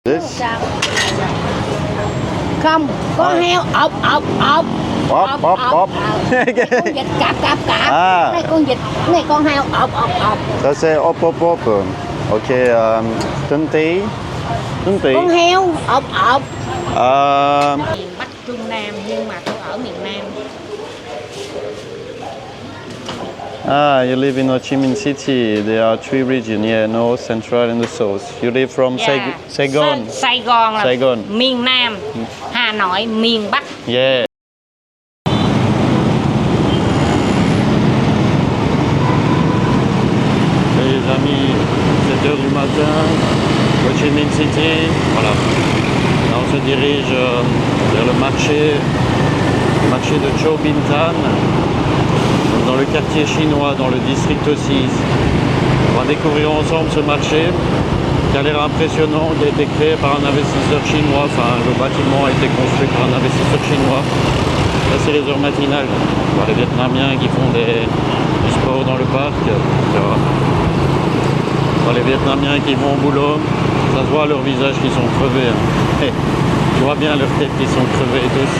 This? Không, con heo ộp ộp ộp Bóp, bóp, bóp. Con vịt cạp cạp cạp. À. Này con vịt, này con heo ộp ộp ộp. Ça c'est hop hop hop. Ok, Tunti. Tunti. Con heo ộp ộp. Miền Bắc Trung Nam nhưng mà tôi ở miền Nam. You live in Ho Chi Minh City. There are three regions, yeah, North, Central and the South. You live from Saigon. Sài Gòn là Saigon. miền Nam, Hà Nội miền Bắc. Yeah. Les amis, 7 h du matin, Ho Chi Minh City. Voilà. Là, on se dirige vers le marché de Chau Bin Tan, dans le quartier chinois, dans le district 6. On va découvrir ensemble ce marché qui a l'air impressionnant, qui a été créé par un investisseur chinois. Enfin, le bâtiment a été construit par un investisseur chinois. Là, c'est les heures matinales. On voit les Vietnamiens qui font du sport dans le parc. On voit les Vietnamiens qui vont au boulot. Ça se voit à leurs visages qui sont crevés. Hey, tu vois bien leurs têtes qui sont crevées tous.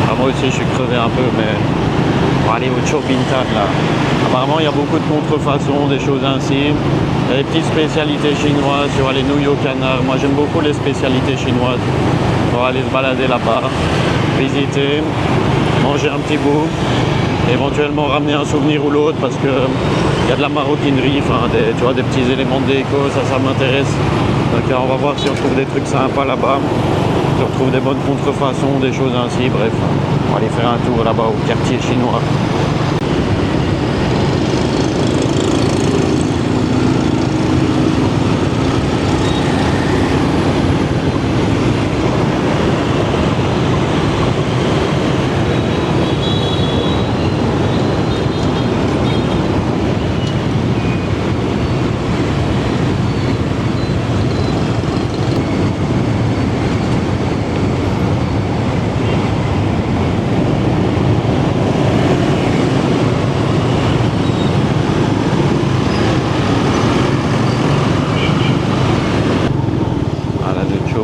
Ah, moi aussi, je suis crevé un peu, mais on va aller au Chau Bin Tan là. Apparemment, il y a beaucoup de contrefaçons, des choses ainsi. Il y a des petites spécialités chinoises, tu vois, les nouilles au canard. Moi, j'aime beaucoup les spécialités chinoises. On va aller se balader là-bas, visiter, manger un petit bout, éventuellement ramener un souvenir ou l'autre parce que il y a de la maroquinerie, enfin, tu vois, des petits éléments de déco, ça m'intéresse. Donc, on va voir si on trouve des trucs sympas là-bas. Si on trouve des bonnes contrefaçons, des choses ainsi, bref. On va aller faire un tour là-bas au quartier chinois.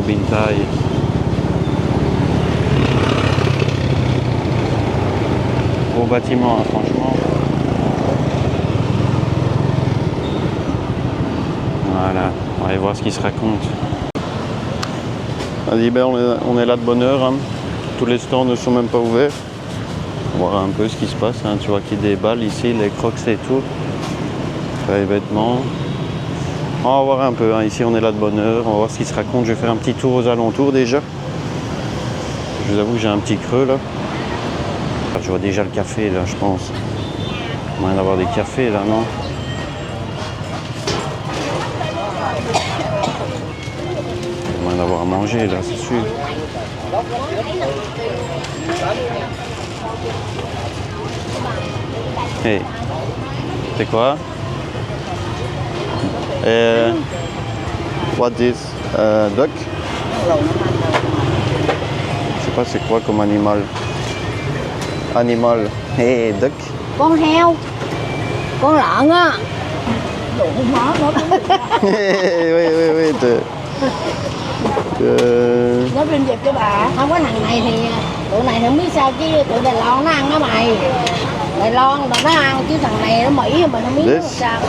Bin Thai. Gros bâtiment, hein, franchement. Voilà, on va aller voir ce qui se raconte. Vas-y, ben on est là de bonne heure. Hein. Tous les stands ne sont même pas ouverts. On va voir un peu ce qui se passe. Hein. Tu vois qu'il y a des balles ici, les crocs et tout. Les vêtements. On va voir un peu, hein. Ici on est là de bonne heure, on va voir ce qui se raconte. Je vais faire un petit tour aux alentours déjà. Je vous avoue que j'ai un petit creux là. Je vois déjà le café là, je pense. Il y a moyen d'avoir des cafés là, non? Il y a moyen d'avoir à manger là, c'est sûr. Hey, c'est quoi? What is duck? Je sais pas c'est quoi comme animal. Animal. Hey, duck. Con heo. Con lợn á. Oui. Nó bên Việt cho bà. Không có thằng này thì tụi này không biết sao chứ tụi Đài Loan nó ăn đó mày. Đài Loan nó ăn chứ thằng này nó Mỹ mà không biết nó sao.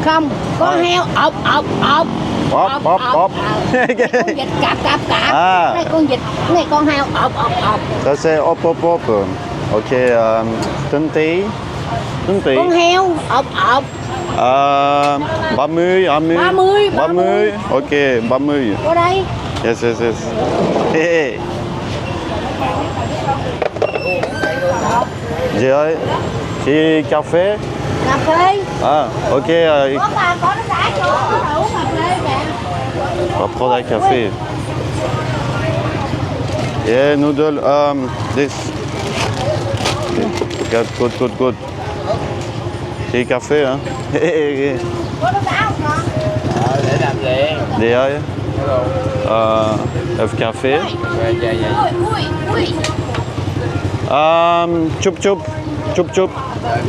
Không, con heo ộp ộp ộp. Bóp, bóp, bóp. Con vịt cạp cạp cạp. À. Này con vịt, này con heo ộp ộp ộp. Ça c'est hop hop hop. Ok, Tunti. Tunti. Con heo ộp ộp. 30. 30. Ok, 30. Qua đây. Yes. Hey. J'ai café. Cà phê. Ah, ok. Có bà có nó đã cho uống cà phê kìa. On va prendre un café. Yeah, noodle. This. Good. C'est café, hein? Có nó đã không con? Để làm gì? Des ailes. Œuf café. Ui. Choup.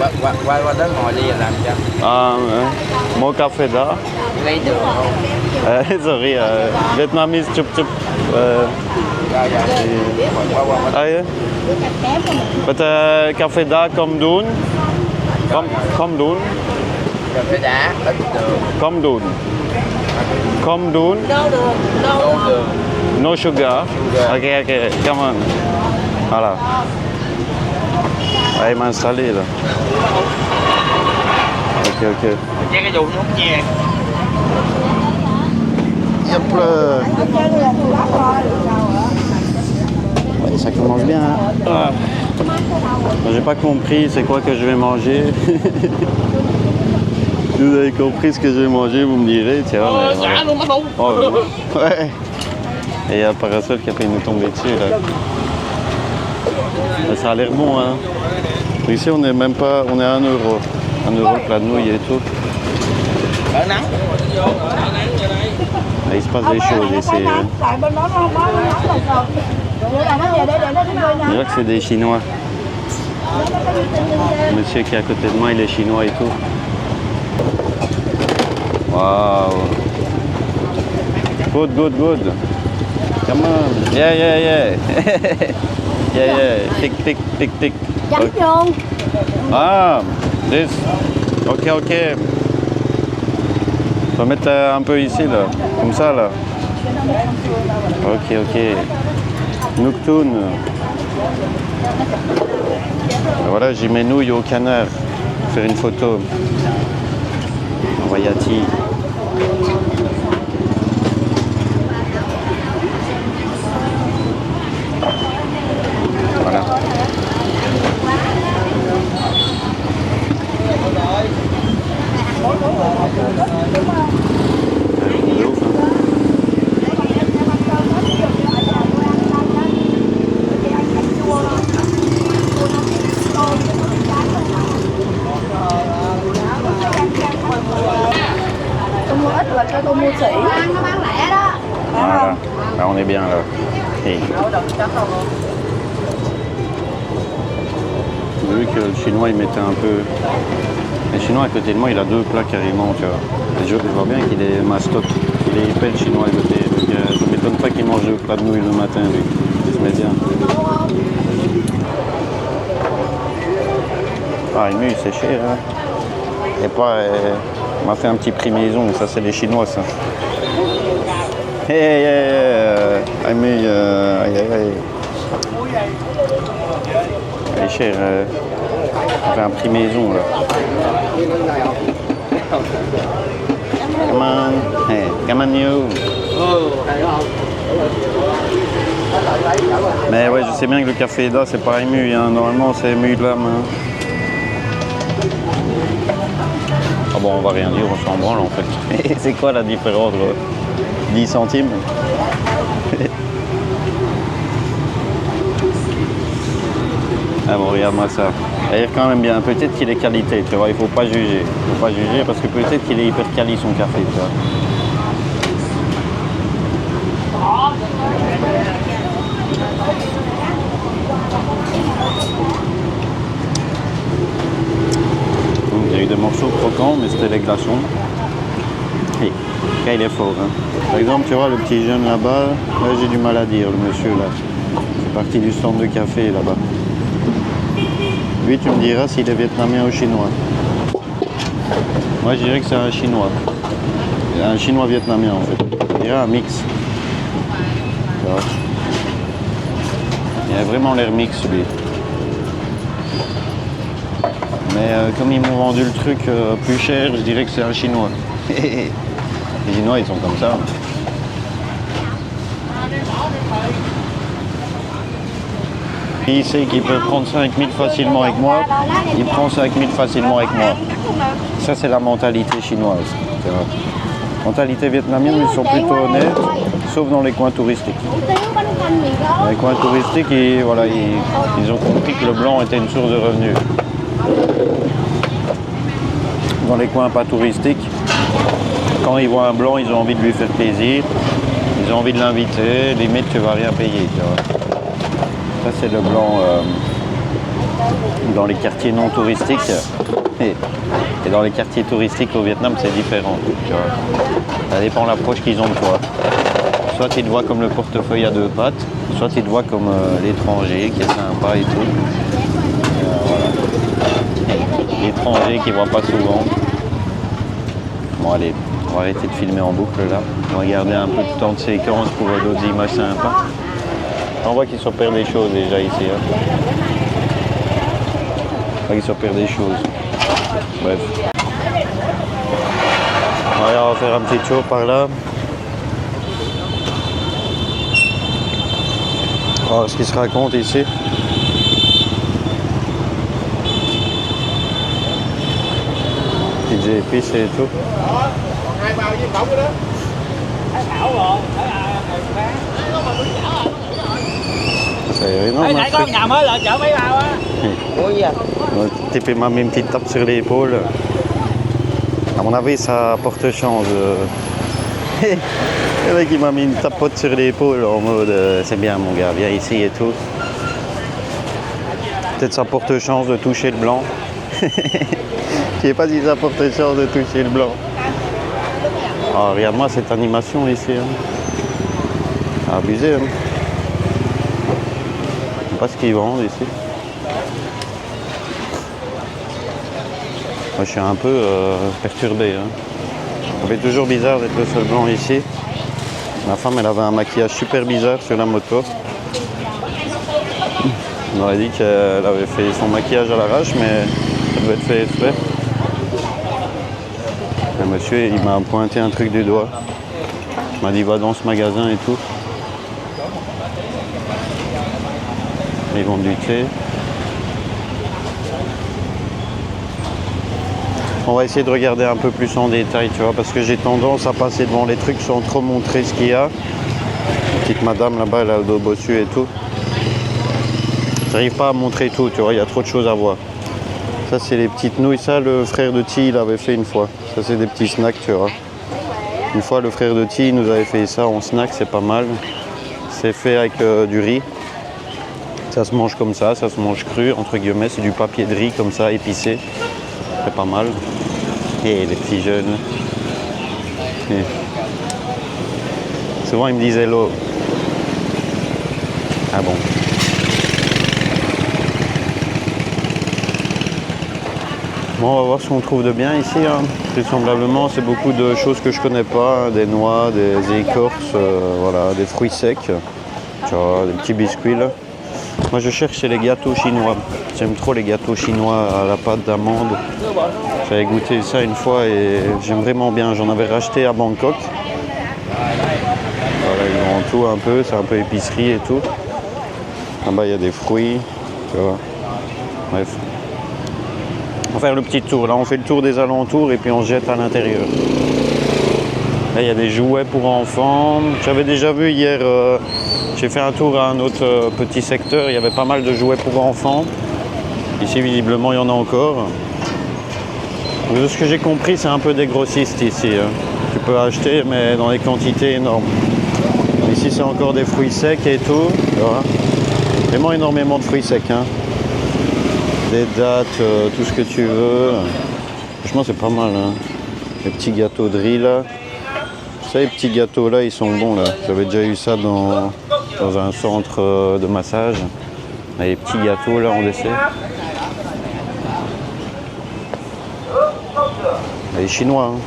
Rồi qua đó ngồi đi làm cho. Mon café là. lấy được không? Sorry, Vietnamese chup chup. But café đá comme đun. Comme đun. Cà phê đá ít đường. Comme đun. Comme đun. Nấu đường. No sugar. Ok, come on. Voilà. Ah, il m'a installé là. Ok. Che cái dù nó không nha. Hop là. Ouais, ça commence bien. Hein. J'ai pas compris c'est quoi que je vais manger. Si vous avez compris ce que je vais manger, vous me direz. Tiens, oh, ouais. Et il y a Parasol qui a failli nous tomber dessus là. Ça a l'air bon, hein. Ici on est même pas, on est à 1 euro. 1 euro le plat de nouilles et tout. Là, il se passe des choses ici. Je dirais que c'est des Chinois. Le monsieur qui est à côté de moi, il est chinois et tout. Waouh. Good. Come on. Yeah. Yeah. Tick. Chấm vô. Ah, this. Ok. On va mettre un peu ici là, comme ça là. Ok. Nocturne. Voilà, j'ai mes nouilles au canard. Faire une photo. Envoyati. Voilà. Tôi mua ít và cho tôi mua sỉ. Nó bán lẻ đó. Voilà. Là on est bien là. Et... J'ai vu que le chinois il mettait un peu. Le chinois à côté de moi il a 2 plats carrément, tu vois. Et je vois bien qu'il est mastoc. Il est épais le chinois à côté. Donc ça ne m'étonne pas qu'il mange 2 plats de nouilles le matin lui. Il se met bien. Ah il c'est cher hein. Et pas. On m'a fait un petit prix maison, ça c'est les Chinois ça. Hey, aïe. Elle est chère. On fait un prix maison là. Come on you. Mais ouais, je sais bien que le café là c'est pas ému, hein. Normalement c'est ému de la main. Ah bon, on va rien dire, on s'en branle en fait. C'est quoi la différence là? 10 centimes. Ah bon, regarde-moi ça. Il est quand même bien. Peut-être qu'il est qualité, tu vois. Il faut pas juger. Faut pas juger parce que peut-être qu'il est hyper quali son café, tu vois. Donc, il y a eu des morceaux croquants, mais c'était les glaçons. Et là, il est fort. Hein. Par exemple, tu vois, le petit jeune là-bas, là, j'ai du mal à dire, le monsieur là. C'est parti du stand de café là-bas. Lui, tu me diras s'il est vietnamien ou chinois. Moi, je dirais que c'est un chinois. Un chinois vietnamien en fait. Il y a un mix. Tu vois. Il a vraiment l'air mix lui. Mais comme ils m'ont vendu le truc plus cher, je dirais que c'est un chinois. Les Chinois, ils sont comme ça. Il sait qu'il peut prendre 5000 facilement avec moi, il prend 5000 facilement avec moi. Ça, c'est la mentalité chinoise. Mentalité vietnamienne, ils sont plutôt honnêtes, sauf dans les coins touristiques. Dans les coins touristiques, ils ont compris que le blanc était une source de revenus. Dans les coins pas touristiques, quand ils voient un blanc, ils ont envie de lui faire plaisir, ils ont envie de l'inviter, limite tu vas rien payer. Tu vois. Ça c'est le blanc dans les quartiers non touristiques. Et dans les quartiers touristiques au Vietnam, c'est différent. Tu vois. Ça dépend de l'approche qu'ils ont de toi. Soit ils te voient comme le portefeuille à deux pattes, soit ils te voient comme l'étranger qui est sympa et tout. Voilà. L'étranger qui ne voit pas souvent. Bon allez, on va arrêter de filmer en boucle là. On va garder un peu de temps de séquence pour d'autres images sympas. On voit qu'ils s'opèrent des choses déjà ici. Hein. On voit qu'ils s'opèrent des choses. Bref. Allez, on va faire un petit tour par là. Oh, ce qui se raconte ici. DJ épices et tout. C'est énorme. Tipe m'a mis une petite tape sur l'épaule. À mon avis, ça porte chance. Le mec il m'a mis une tapote sur l'épaule en mode c'est bien mon gars, viens ici et tout. Peut-être ça porte chance de toucher le blanc. Je sais pas si ça porte chance de toucher le blanc. Ah, regarde-moi cette animation ici. Hein. Abusé. Hein. Je sais pas ce qu'ils vendent ici. Moi je suis un peu perturbé. Hein. Ça fait toujours bizarre d'être le seul blanc ici. Ma femme elle avait un maquillage super bizarre sur la moto. On aurait dit qu'elle avait fait son maquillage à l'arrache, mais ça devait être fait exprès. Le monsieur il m'a pointé un truc du doigt. Il m'a dit va dans ce magasin et tout. Ils vendent du thé. On va essayer de regarder un peu plus en détail, tu vois, parce que j'ai tendance à passer devant les trucs sans trop montrer ce qu'il y a. La petite madame là-bas, elle a le dos bossu et tout. J'arrive pas à montrer tout, tu vois, il y a trop de choses à voir. Ça, c'est les petites nouilles. Ça, le frère de Ti, il avait fait une fois. Ça, c'est des petits snacks, tu vois. Une fois, le frère de Ti nous avait fait ça en snack, c'est pas mal. C'est fait avec du riz. Ça se mange comme ça se mange cru, entre guillemets. C'est du papier de riz comme ça, épicé. C'est pas mal. Et les petits jeunes. Et souvent ils me disent hello. Ah bon. Bon, on va voir ce qu'on trouve de bien ici. Hein. Vraisemblablement, c'est beaucoup de choses que je connais pas. Hein. Des noix, des écorces, voilà, des fruits secs. Tu vois, des petits biscuits là. Moi je cherche les gâteaux chinois. J'aime trop les gâteaux chinois à la pâte d'amande. J'avais goûté ça une fois et j'aime vraiment bien. J'en avais racheté à Bangkok. Voilà, ils vendent tout un peu, c'est un peu épicerie et tout. Là-bas il y a des fruits, tu vois. Bref. On va faire le petit tour. Là on fait le tour des alentours et puis on se jette à l'intérieur. Là il y a des jouets pour enfants. J'avais déjà vu hier, j'ai fait un tour à un autre petit secteur. Il y avait pas mal de jouets pour enfants. Ici visiblement il y en a encore. De ce que j'ai compris, c'est un peu des grossistes ici. Hein. Tu peux acheter, mais dans des quantités énormes. Ici, c'est encore des fruits secs et tout. Voilà. Vraiment énormément de fruits secs. Hein. Des dattes, tout ce que tu veux. Franchement, c'est pas mal. Hein. Les petits gâteaux de riz, là. Ça, les petits gâteaux, là, ils sont bons, là. J'avais déjà eu ça dans un centre de massage. Les petits gâteaux, là, en dessert. Les Chinois. Hein.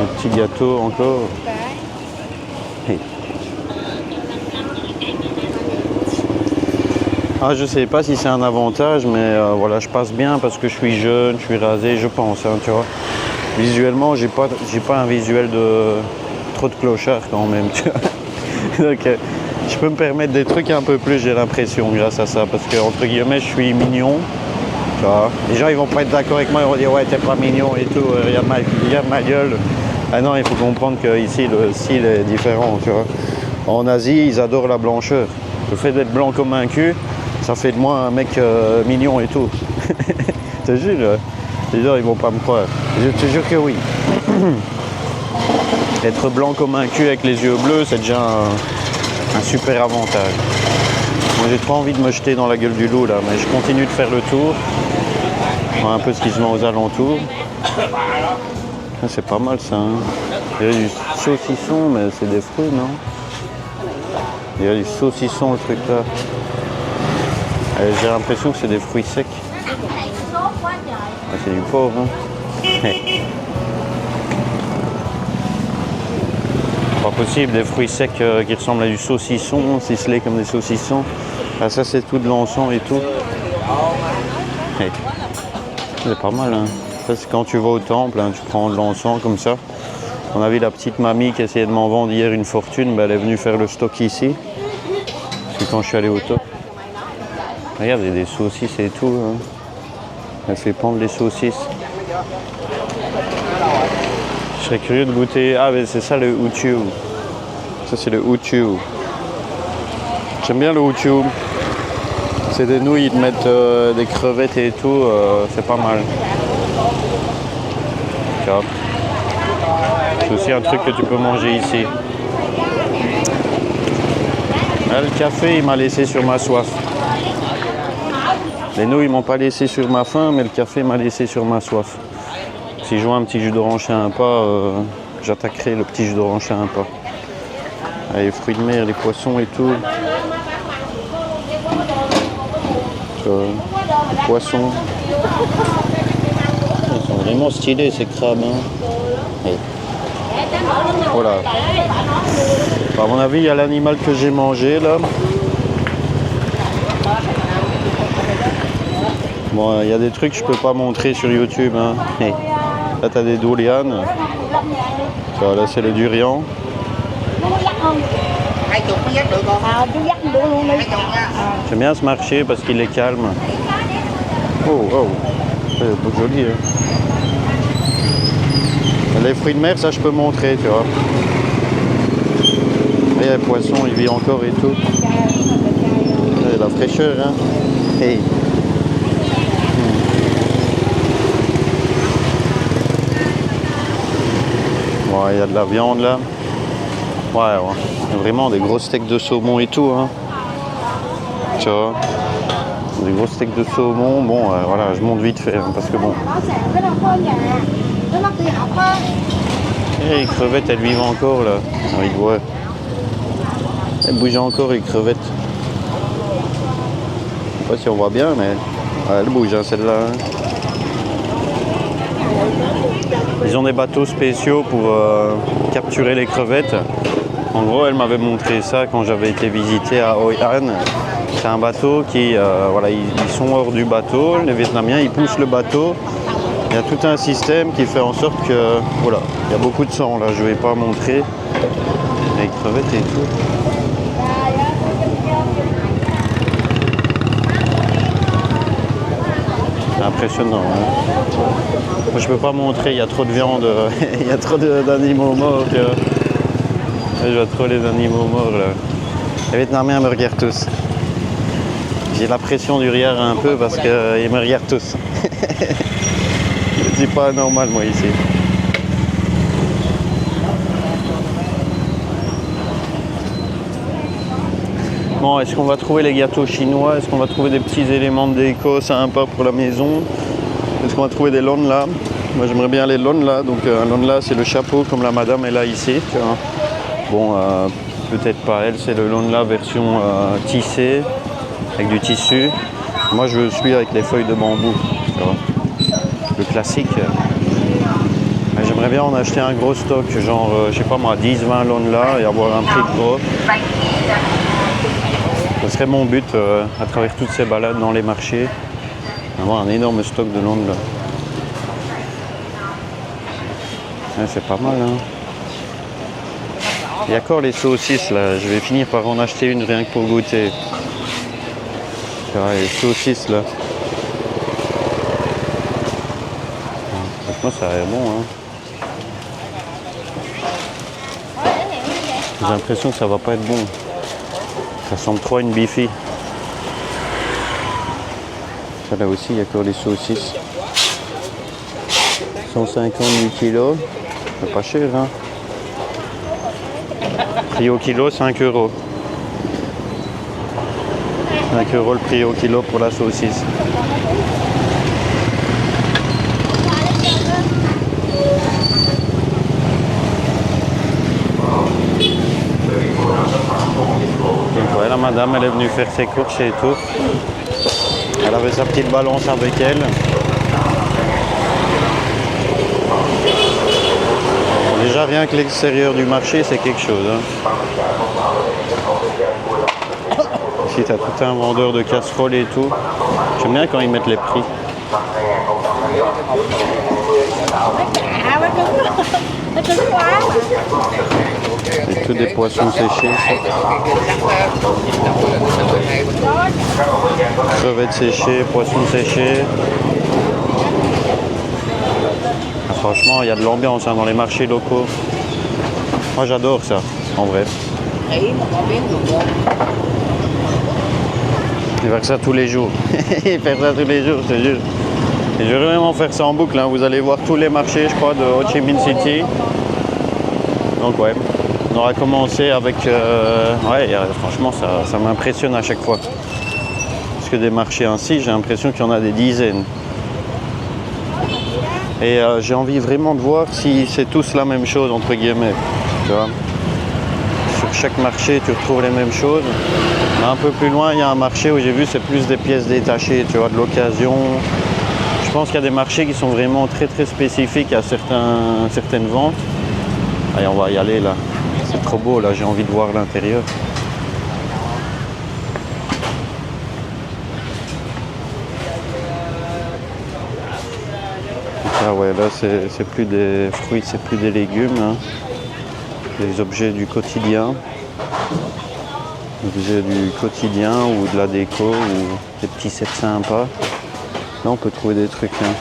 Un petit gâteau encore. Ah, je sais pas si c'est un avantage, mais voilà, je passe bien parce que je suis jeune, je suis rasé, je pense, hein, tu vois. Visuellement, j'ai pas un visuel de trop de clochard quand même, tu vois. Donc, je peux me permettre des trucs un peu plus, j'ai l'impression, grâce à ça, parce que entre guillemets, je suis mignon. Tu vois. Les gens, ils vont pas être d'accord avec moi, ils vont dire ouais, t'es pas mignon et tout, regarde ma gueule. Ah non, il faut comprendre qu'ici, le style est différent, tu vois. En Asie, ils adorent la blancheur. Le fait d'être blanc comme un cul, ça fait de moi un mec mignon et tout. Je te jure, les gens, ils vont pas me croire. Je te jure que oui. Être blanc comme un cul avec les yeux bleus, c'est déjà un super avantage. Moi j'ai trop envie de me jeter dans la gueule du loup là, mais je continue de faire le tour. Voir un peu ce qui se vend aux alentours. Ah, c'est pas mal ça. Hein. Il y a du saucisson, mais c'est des fruits, non? Il y a du saucisson, le truc là. J'ai l'impression que c'est des fruits secs. Ah, c'est du pauvre. Hein. Pas possible, des fruits secs qui ressemblent à du saucisson, ciselés comme des saucissons. Ah, ça c'est tout de l'encens et tout. Hey. C'est pas mal. Hein. Ça c'est quand tu vas au temple, hein, tu prends de l'encens comme ça. On a vu la petite mamie qui essayait de m'en vendre hier une fortune, ben, elle est venue faire le stock ici. Parce que quand je suis allé au top. Regarde, il y a des saucisses et tout. Hein. Elle fait pendre les saucisses. Je serais curieux de goûter. Ah, mais c'est ça le uchu. Ça, c'est le uchu. J'aime bien le uchu. C'est des nouilles, ils te mettent des crevettes et tout. C'est pas mal. C'est aussi un truc que tu peux manger ici. Là, le café, il m'a laissé sur ma soif. Les nouilles, ils m'ont pas laissé sur ma faim, mais le café m'a laissé sur ma soif. Si je vois un petit jus d'orange à un pas, j'attaquerai le petit jus d'orange à un pas. Les fruits de mer, les poissons et tout. Les poissons. Ils sont vraiment stylés ces crabes. Hein. Et voilà. À mon avis, il y a l'animal que j'ai mangé là. Bon, il y a des trucs que je peux pas montrer sur YouTube. Hein. Hey. Là, tu as des dolians. Là, c'est le durian. J'aime bien ce marché parce qu'il est calme. Oh, oh, c'est joli. Hein. Les fruits de mer, ça, je peux montrer, tu vois. Et les poissons, il vit encore et tout. Et la fraîcheur, hein. Hey. Il y a de la viande là. Ouais. Vraiment des gros steaks de saumon et tout. Hein. Tu vois. Des gros steaks de saumon. Bon, voilà, je monte vite fait. Hein, parce que bon. Et les crevettes, elles vivent encore là. Ah, ouais. Elles bougent encore les crevettes. Je sais pas si on voit bien, mais ouais, elles bougent hein, celle-là. Hein. Ils ont des bateaux spéciaux pour capturer les crevettes. En gros, elle m'avait montré ça quand j'avais été visiter à Hoi An. C'est un bateau qui, voilà, ils sont hors du bateau. Les Vietnamiens, ils poussent le bateau. Il y a tout un système qui fait en sorte que, voilà, il y a beaucoup de sang là. Je ne vais pas montrer les crevettes et tout. C'est impressionnant. Hein. Moi, je peux pas montrer, il y a trop de viande, il y a trop d'animaux morts. Je vois trop les animaux morts là. Les Vietnamiens me regardent tous. J'ai la pression du regard un peu parce qu'ils me regardent tous. C'est pas normal moi ici. Bon, est-ce qu'on va trouver les gâteaux chinois? Est-ce qu'on va trouver des petits éléments de déco sympas pour la maison? Est-ce qu'on va trouver des lonla? Moi j'aimerais bien les lonla. Donc un lonla c'est le chapeau comme la madame elle a ici. Tu vois. Bon, peut-être pas elle, c'est le lonla version tissé avec du tissu. Moi je suis avec les feuilles de bambou. Tu vois. Le classique. J'aimerais bien en acheter un gros stock, genre je sais pas moi 10-20 lonla et avoir un prix de gros. Ce serait mon but à travers toutes ces balades dans les marchés, avoir un énorme stock de longues là. Ouais, c'est pas mal hein. Il y a encore les saucisses là, je vais finir par en acheter une rien que pour goûter. Les saucisses là. Franchement ça a l'air bon hein. J'ai l'impression que ça va pas être bon. Ça ressemble trop à une bifi. Ça là aussi, il y a encore les saucisses. 150 du kilo. C'est pas cher, hein. Prix au kilo, 5 €. 5 € le prix au kilo pour la saucisse. Donc ouais, la madame elle est venue faire ses courses et tout. Elle avait sa petite balance avec elle. Bon, déjà rien que l'extérieur du marché c'est quelque chose. Hein. Ici tu as tout un vendeur de casseroles et tout. J'aime bien quand ils mettent les prix. C'est tout des poissons séchés. Crevettes séchées, poissons séchés. Ah, franchement, il y a de l'ambiance hein, dans les marchés locaux. Moi, j'adore ça, en vrai. Je vais faire ça tous les jours. Faire ça tous les jours, je te jure. Et je vais vraiment faire ça en boucle. Hein. Vous allez voir tous les marchés, je crois, de Ho Chi Minh City. Donc ouais, on aura commencé avec... ouais, franchement, ça m'impressionne à chaque fois. Parce que des marchés ainsi, j'ai l'impression qu'il y en a des dizaines. Et j'ai envie vraiment de voir si c'est tous la même chose, entre guillemets. Tu vois, sur chaque marché, tu retrouves les mêmes choses. Mais un peu plus loin, il y a un marché où j'ai vu c'est plus des pièces détachées, tu vois, de l'occasion. Je pense qu'il y a des marchés qui sont vraiment très très spécifiques à certaines ventes. Allez, on va y aller là. C'est trop beau là, j'ai envie de voir l'intérieur. Ah ouais, là c'est plus des fruits, c'est plus des légumes. Hein. Des objets du quotidien. Objets du quotidien ou de la déco ou des petits sets sympas. Là on peut trouver des trucs. Hein.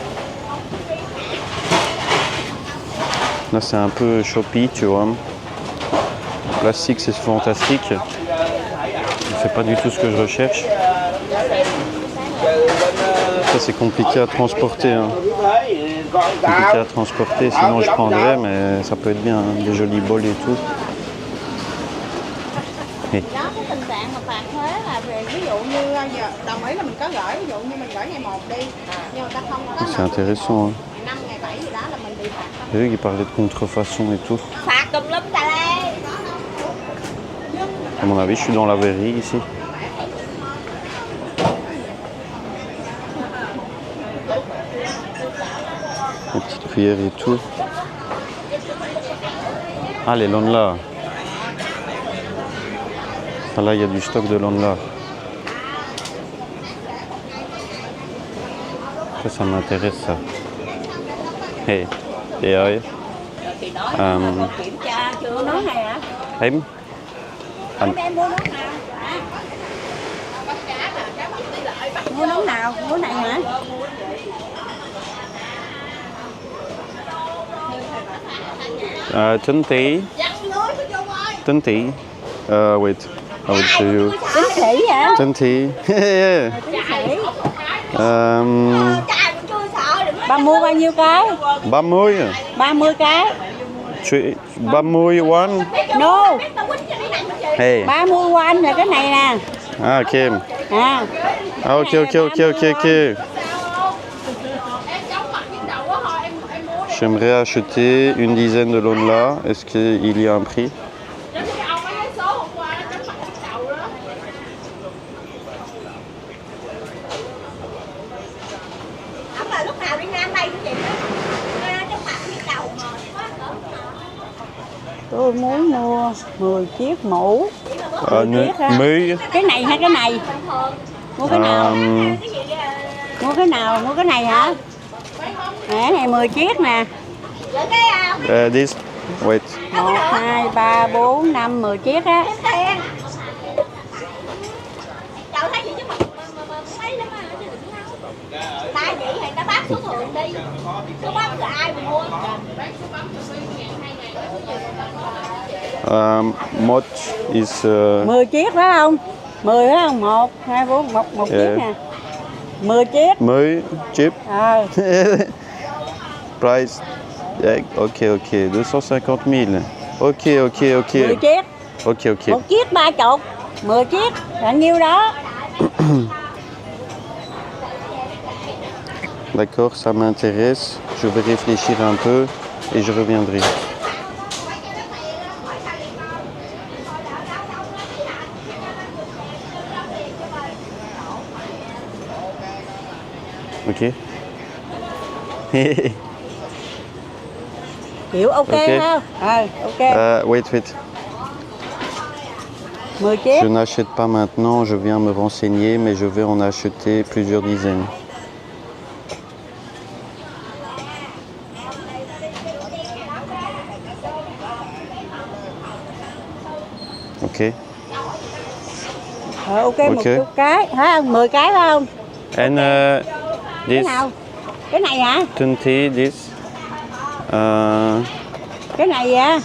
Là c'est un peu shoppy, tu vois. Le plastique c'est fantastique. C'est pas du tout ce que je recherche. Ça c'est compliqué à transporter. Hein. Compliqué à transporter, sinon je prendrais, mais ça peut être bien, hein. Des jolis bols et tout. Et... C'est intéressant. Hein. J'ai vu qu'il parlait de contrefaçon et tout. À mon avis, je suis dans la verrerie ici. Les petites cuillères et tout. Ah, les Lonla. Ah, là, il y a du stock de Lonla. Ça m'intéresse, ça. Hey, để ơi. Em. Anh. Mua nón nào? Mua này hả? Tính tí. Tính tí. Wait, I will show you. Tính khỉ hả? Tính tí. Yeah. Bà mua bao nhiêu cái? 30. 30 cái. 30 won. No. Hey. 30 won là cái này nè. Ah, ok. À. Ah, ok. J'aimerais acheter une dizaine de Lonla. Est-ce qu'il y a un prix? Tôi muốn mua 10 chiếc mũ. 10 chiếc hả? 10. Cái này hay cái này? Mua cái nào? Mua cái nào? Mua cái này hả? Cái này 10 chiếc nè. This. Wait. 1, 2, 3, 4, 5, 10 chiếc á. What is... 10 chiếc phải không? 10 phải không? 1, 2, 4, 1 chiếc nè. 10 chiếc. 10 chiếc. Price. Yeah, ok, 250 000. Ok. 10 chiếc. Ok. 1 chiếc 30. 10 chiếc là nhiêu đó? D'accord, ça m'intéresse. Je vais réfléchir un peu et je reviendrai. Ok. Kiểu ok, Ok. không? Ok. Wait. 10 chiếc. Je n'achète pas maintenant, je viens me renseigner, mais je vais en acheter plusieurs dizaines. Ok. Ok, Ok. một chục cái. Thấy không? 10 cái phải không? And Cái this nào? Cái này hả? 20, this. Cái này hả?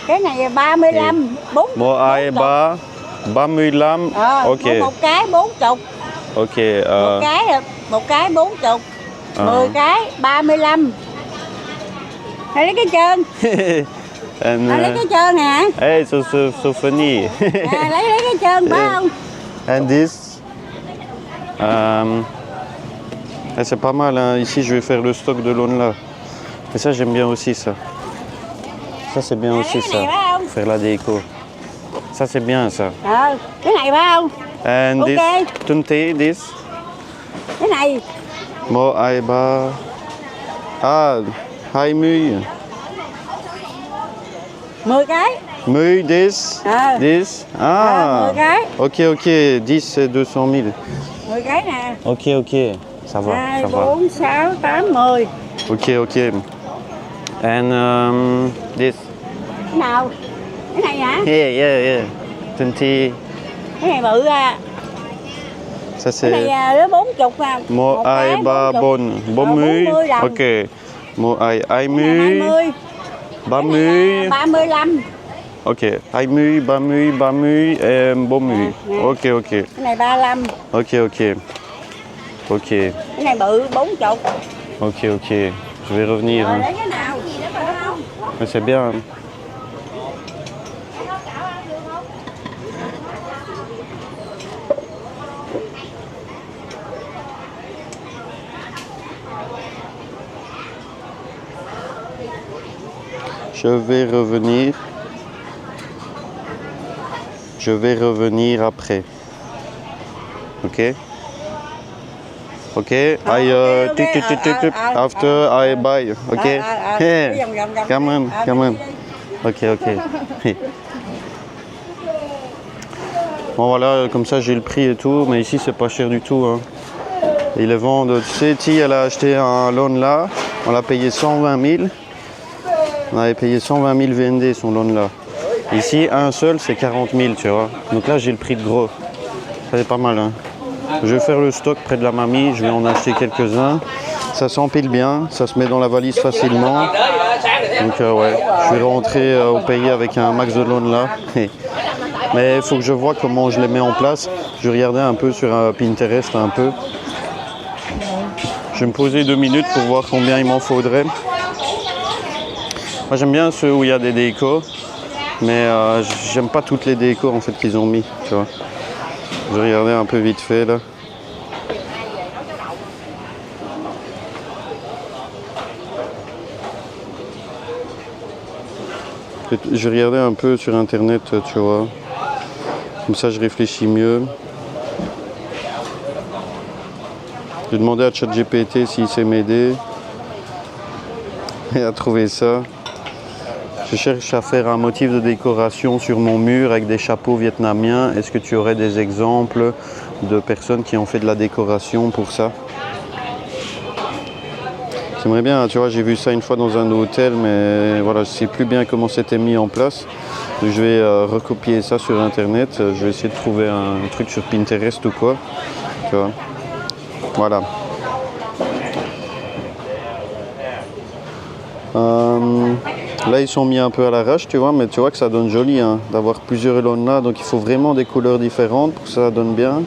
Cái này là 35, 4. Moai ba 35. Ok. Một cái 40. Ok. Một cái 40. Ờ. 10 cái 35. Hay lấy cái trơn. And Lấy cái trơn hả? hey, so funny. Lấy cái trơn phải không? And this. C'est pas mal, hein. Ici je vais faire le stock de l'aune là. Et ça j'aime bien aussi ça. Ça c'est bien aussi cái ça. này phải không? Faire la déco. Ça c'est bien ça. Cái này phải không? And Ok. this 20, this. Cái này. Moai ba. 20. 10 cái. 10, this. Ờ. This. 10 cái. Ok. 10 c'est 200 000. 10 cái nè. Ok. Ça va. 2, Ça va. 4, 6, 8, 10. Ok. And this. Cái nào? Cái này hả? Yeah. 20. Cái này bự à. Ça Cái này c'est nó 40 à. Moai ba 40. bon. 40. 40 đồng. Ok. Moai Cái này 20. 20. 30. 35. Ok. 20, 30 et 40. Ok. Cái này 35. Ok. Cái này bự 40. Ok. Je vais revenir. Rồi Hein. lấy cái nào? Phải không? Mais c'est bien. Hein. Je vais revenir après. Ok. I after I buy. Ok. Cái vòng. Come on. Ok. Bon voilà, comme ça j'ai le prix et tout, mais ici c'est pas cher du tout. Hein. Ils les vendent. Tu sais, Ti, elle a acheté un lawn là, on l'a payé 120 000. On avait payé 120 000 VND son lawn là. Ici, un seul c'est 40 000, tu vois. Donc là j'ai le prix de gros. Ça c'est pas mal. Hein. Je vais faire le stock près de la mamie, je vais en acheter quelques-uns. Ça s'empile bien, ça se met dans la valise facilement. Donc ouais, je vais rentrer au pays avec un max de lawn là. Mais il faut que je vois comment je les mets en place. Je regardais un peu sur Pinterest un peu. Je vais me poser 2 minutes pour voir combien il m'en faudrait. Moi j'aime bien ceux où il y a des décos, mais j'aime pas toutes les décos en fait qu'ils ont mis, tu vois. Je regardais un peu vite fait là. Je regardais un peu sur internet, tu vois. Comme ça je réfléchis mieux. J'ai demandé à ChatGPT s'il sait m'aider. Et à trouver ça. Je cherche à faire un motif de décoration sur mon mur avec des chapeaux vietnamiens. Est-ce que tu aurais des exemples de personnes qui ont fait de la décoration pour ça? J'aimerais bien, tu vois, j'ai vu ça une fois dans un hôtel, mais voilà, je ne sais plus bien comment c'était mis en place. Donc, je vais recopier ça sur internet. Je vais essayer de trouver un truc sur Pinterest ou quoi. Tu vois. Voilà. Là ils sont mis un peu à l'arrache, tu vois, mais tu vois que ça donne joli hein, d'avoir plusieurs lawns là, donc il faut vraiment des couleurs différentes pour que ça donne bien.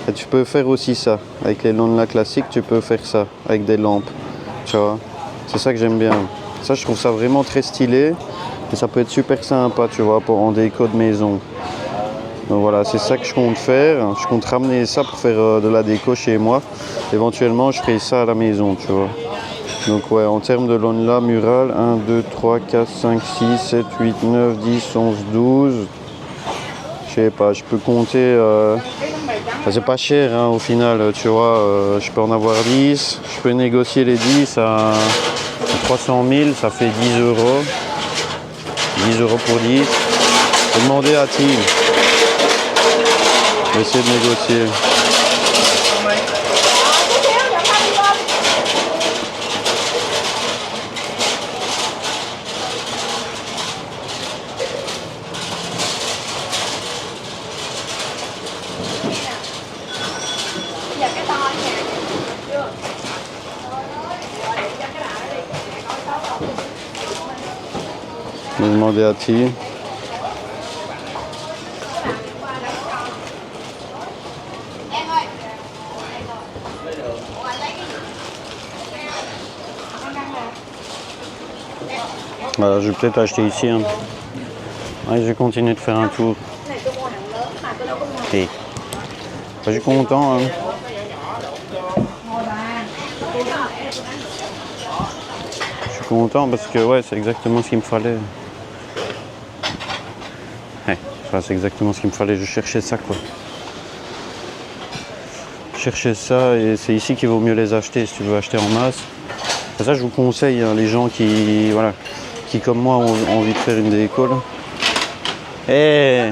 Et tu peux faire aussi ça, avec les lawns là classiques, tu peux faire ça, avec des lampes, tu vois. C'est ça que j'aime bien. Ça je trouve ça vraiment très stylé, et ça peut être super sympa, tu vois, pour en déco de maison. Donc voilà, c'est ça que je compte faire. Je compte ramener ça pour faire de la déco chez moi. Éventuellement, je ferai ça à la maison, tu vois. Donc ouais, en termes de Lonla mural, 1, 2, 3, 4, 5, 6, 7, 8, 9, 10, 11, 12. Je sais pas, je peux compter... Enfin, c'est pas cher hein, au final, tu vois. Je peux en avoir 10. Je peux négocier les 10 à 300 000, ça fait 10 euros. 10 euros pour 10. Je vais demander à Tim. Je vais essayer de négocier. Je vais demander à Tim. Voilà, je vais peut-être acheter ici. Hein. Ouais, je vais continuer de faire un tour. Et je suis content. Hein. Je suis content parce que ouais, c'est exactement ce qu'il me fallait. Ouais, c'est exactement ce qu'il me fallait. Je cherchais ça quoi. Je cherchais ça et c'est ici qu'il vaut mieux les acheter si tu veux acheter en masse. C'est ça je vous conseille, hein, les gens qui voilà. Qui comme moi ont envie de faire une déco là. Eh,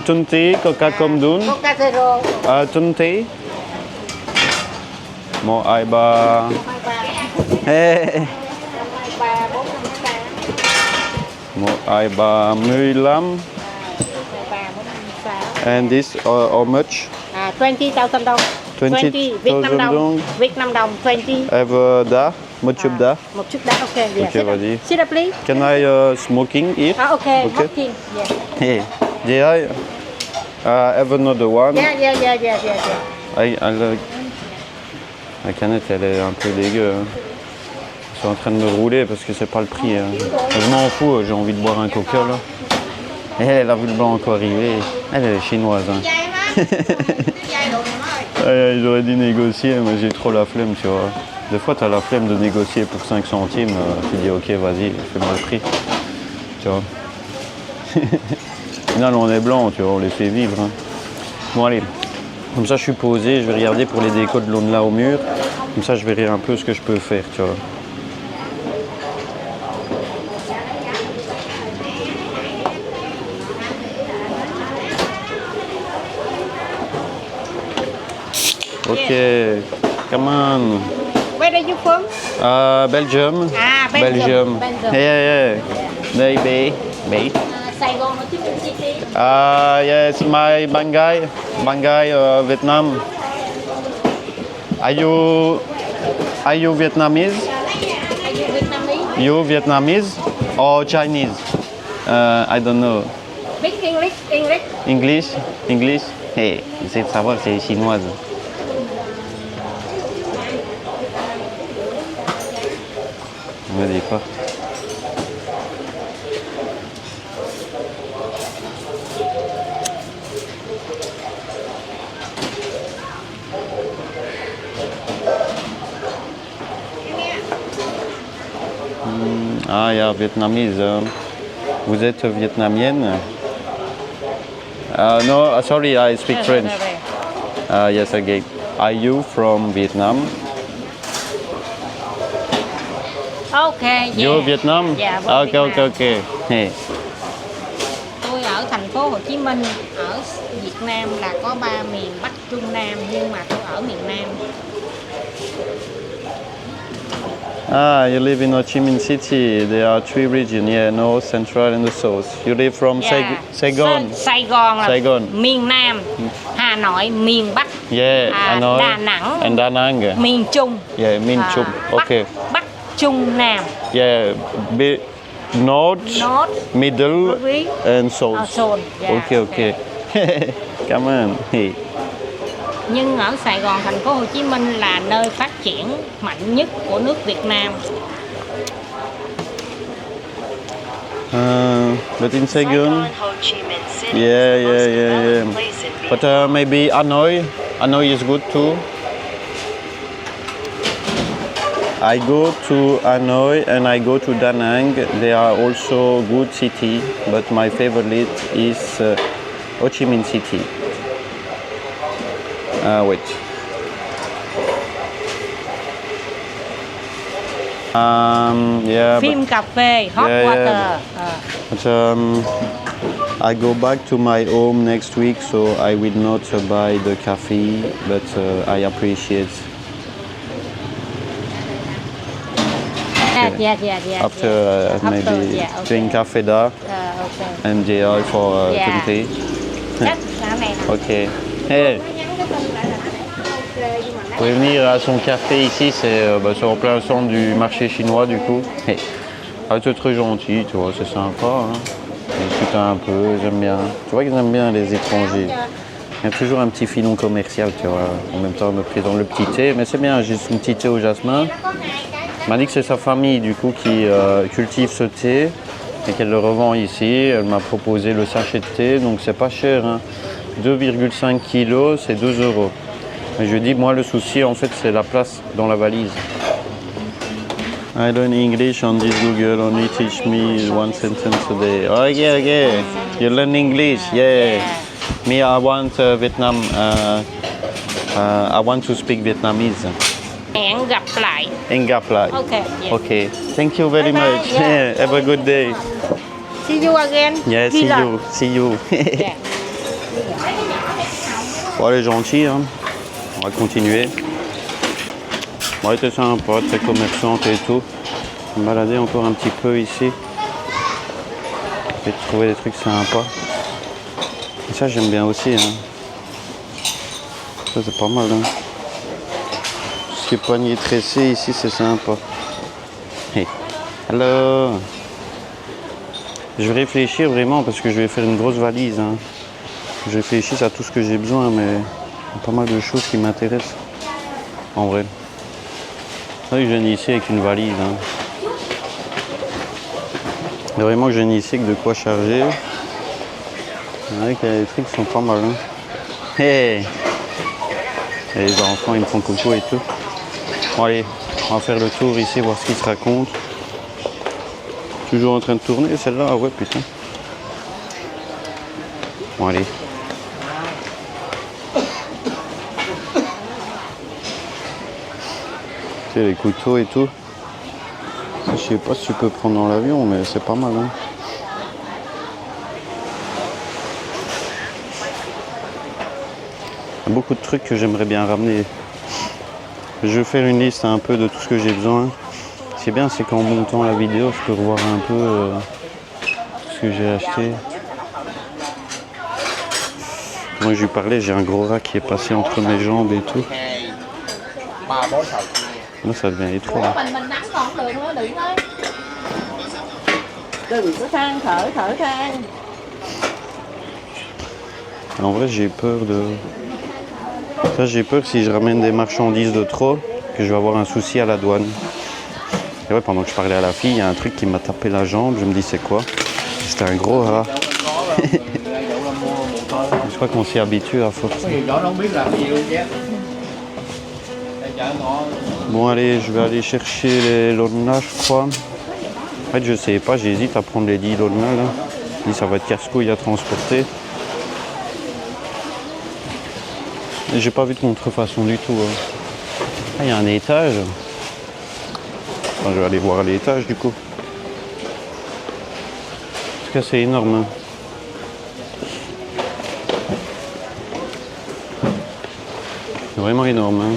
tunti, coca comme dun. Coca zero. Tunti. Một ai ba. Eh. Một ai ba 15. And this how much? 20,000 đồng. 20,000 đồng. Việt Nam đồng 20. Have đá, một chút đá. Một chút đá, ok. Yeah. Ok, vas-y. Sit up, please. Can I smoking it? Ok, Okay. smoking. Yeah. Hey, yeah, I have another one. Yeah. I like... La canette, elle est un peu dégueu. Hein. Ils sont en train de me rouler parce que c'est pas le prix. Hein. Je m'en fous, j'ai envie de boire un coca là. Et elle a vu le blanc encore arriver. Elle est chinoise. Hein. Ils auraient dû négocier, mais j'ai trop la flemme, tu vois. Des fois, tu as la flemme de négocier pour 5 centimes. Tu dis, ok, vas-y, fais-moi le prix. Tu vois. Au final, on est blanc, tu vois, on les fait vivre. Hein. Bon, allez. Comme ça, je suis posé, je vais regarder pour les décos de Lonla au mur. Comme ça, je verrai un peu ce que je peux faire, tu vois. Ok, come on. Where are you from? Belgium. Ah, Belgium. Yeah. Baby. Sài Gòn, Hồ Chí Minh City. Yes, my Bangai, Vietnam. Are you Vietnamese? Are you Vietnamese? You Vietnamese or Chinese? I don't know. Speak English. English. Hey, j'essaie de savoir si c'est chinoise. On me dit pas. Ah, il y a vietnamese. Vous êtes vietnamienne? No, sorry, I speak French. Yes, again. Are you from Vietnam? Okay, yeah. You Vietnam? Dạ, Okay. Hey. Tôi ở thành phố Hồ Chí Minh, ở Việt Nam là có 3 miền Bắc, Trung, Nam, nhưng mà tôi ở miền Nam. Ah, you live in Ho Chi Minh City. There are 3 regions, yeah, North, Central and the South. You live from Saigon? Sài Gòn là Saigon. miền Nam, Hà Nội miền Bắc, Yeah, I know. Đà Nẵng, And Da Nang. miền Trung. Yeah, Minh Trung. Okay. Bắc, Trung, Nam. Yeah, North, Middle, North, and South. South. Yeah, Okay. Come on. Hey. Nhưng ở Sài Gòn, thành phố Hồ Chí Minh là nơi phát triển mạnh nhất của nước Việt Nam. But in Saigon, Yeah. But maybe Hanoi. Hanoi is good too. I go to Hanoi and I go to Da Nang. They are also good city, but my favorite is Ho Chi Minh City. Wait. Yeah. Phim cà phê, hot Yeah, water. yeah. But I go back to my home next week, so I will not buy the coffee, but I appreciate. Yeah. After maybe yeah, okay. drink cafe da Okay. and enjoy for Yeah. 20. Chắc cái này nè. Ok. Hey. Vous pouvez venir à son café ici, c'est en plein centre du marché chinois du coup. Hey. Ah, c'est très gentil, tu vois, c'est sympa. Hein. On discute un peu, j'aime bien. Tu vois qu'ils aiment bien les étrangers. Il y a toujours un petit filon commercial, tu vois. En même temps, on me présente le petit thé, mais c'est bien, j'ai son petit thé au jasmin. Elle m'a dit que c'est sa famille du coup qui cultive ce thé et qu'elle le revend ici. Elle m'a proposé le sachet de thé, donc c'est pas cher. Hein. 2,5 kg, c'est 2 €. Et je lui dis, moi le souci en fait c'est la place dans la valise. I learn English on this Google, only teach me one sentence a day. Oh yeah, yeah. You learn English, yeah. Me, I want Vietnam. I want to speak Vietnamese. Hẹn gặp lại. And gặp lại. Okay. Yeah. Okay. Thank you very Bye bye, much. yeah. Have a good day. See you again. Yeah, see Villa. you. See you. Yeah. Bon, elle est gentille, hein. On va continuer. Bon, elle était sympa, très commerçante et tout. Je vais me balader encore un petit peu ici. Et trouver des trucs sympas. Et ça, j'aime bien aussi, hein. Ça, c'est pas mal, hein. Tout ce qui est poignet tressé ici, c'est sympa. Hey. Hello. Je vais réfléchir vraiment parce que je vais faire une grosse valise, hein. Je réfléchis à tout ce que j'ai besoin, mais il y a pas mal de choses qui m'intéressent. En vrai. C'est vrai que je viens ici avec une valise. Hein. Il y a vraiment que je viens ici avec de quoi charger. C'est vrai qu'il y a des trucs qui sont pas mal. Hein. Hey! Et les enfants, ils me font coucou et tout. Bon, allez, on va faire le tour ici, voir ce qu'ils se racontent. Toujours en train de tourner celle-là? Ah ouais, putain. Bon, allez. Tu sais, les couteaux et tout. Je sais pas si tu peux prendre dans l'avion, mais c'est pas mal. Hein. Il y a beaucoup de trucs que j'aimerais bien ramener. Je vais faire une liste un peu de tout ce que j'ai besoin. Ce qui est bien, c'est qu'en montant la vidéo, je peux revoir un peu tout ce que j'ai acheté. Moi, je lui parlais, j'ai un gros rat qui est passé entre mes jambes et tout. Là, ça devient étroit. Mình đánh còn đường đó, đừng thôi. Đừng có than thở than. En vrai, j'ai peur de... Ça, j'ai peur que si je ramène des marchandises de trop, que je vais avoir un souci à la douane. Et ouais, pendant que je parlais à la fille, il y a un truc qui m'a tapé la jambe. Je me dis, c'est quoi? C'était un gros rat. Je crois qu'on s'y habitue à force. Bon, allez, je vais aller chercher les lona, je crois. En fait, je sais pas, j'hésite à prendre les 10 lona, là. Je dis, ça va être casse-couille à transporter. J'ai pas vu de contrefaçon du tout. Hein. Ah, il y a un étage. Enfin, je vais aller voir l'étage du coup. En tout cas, c'est énorme. Hein. C'est vraiment énorme. Hein.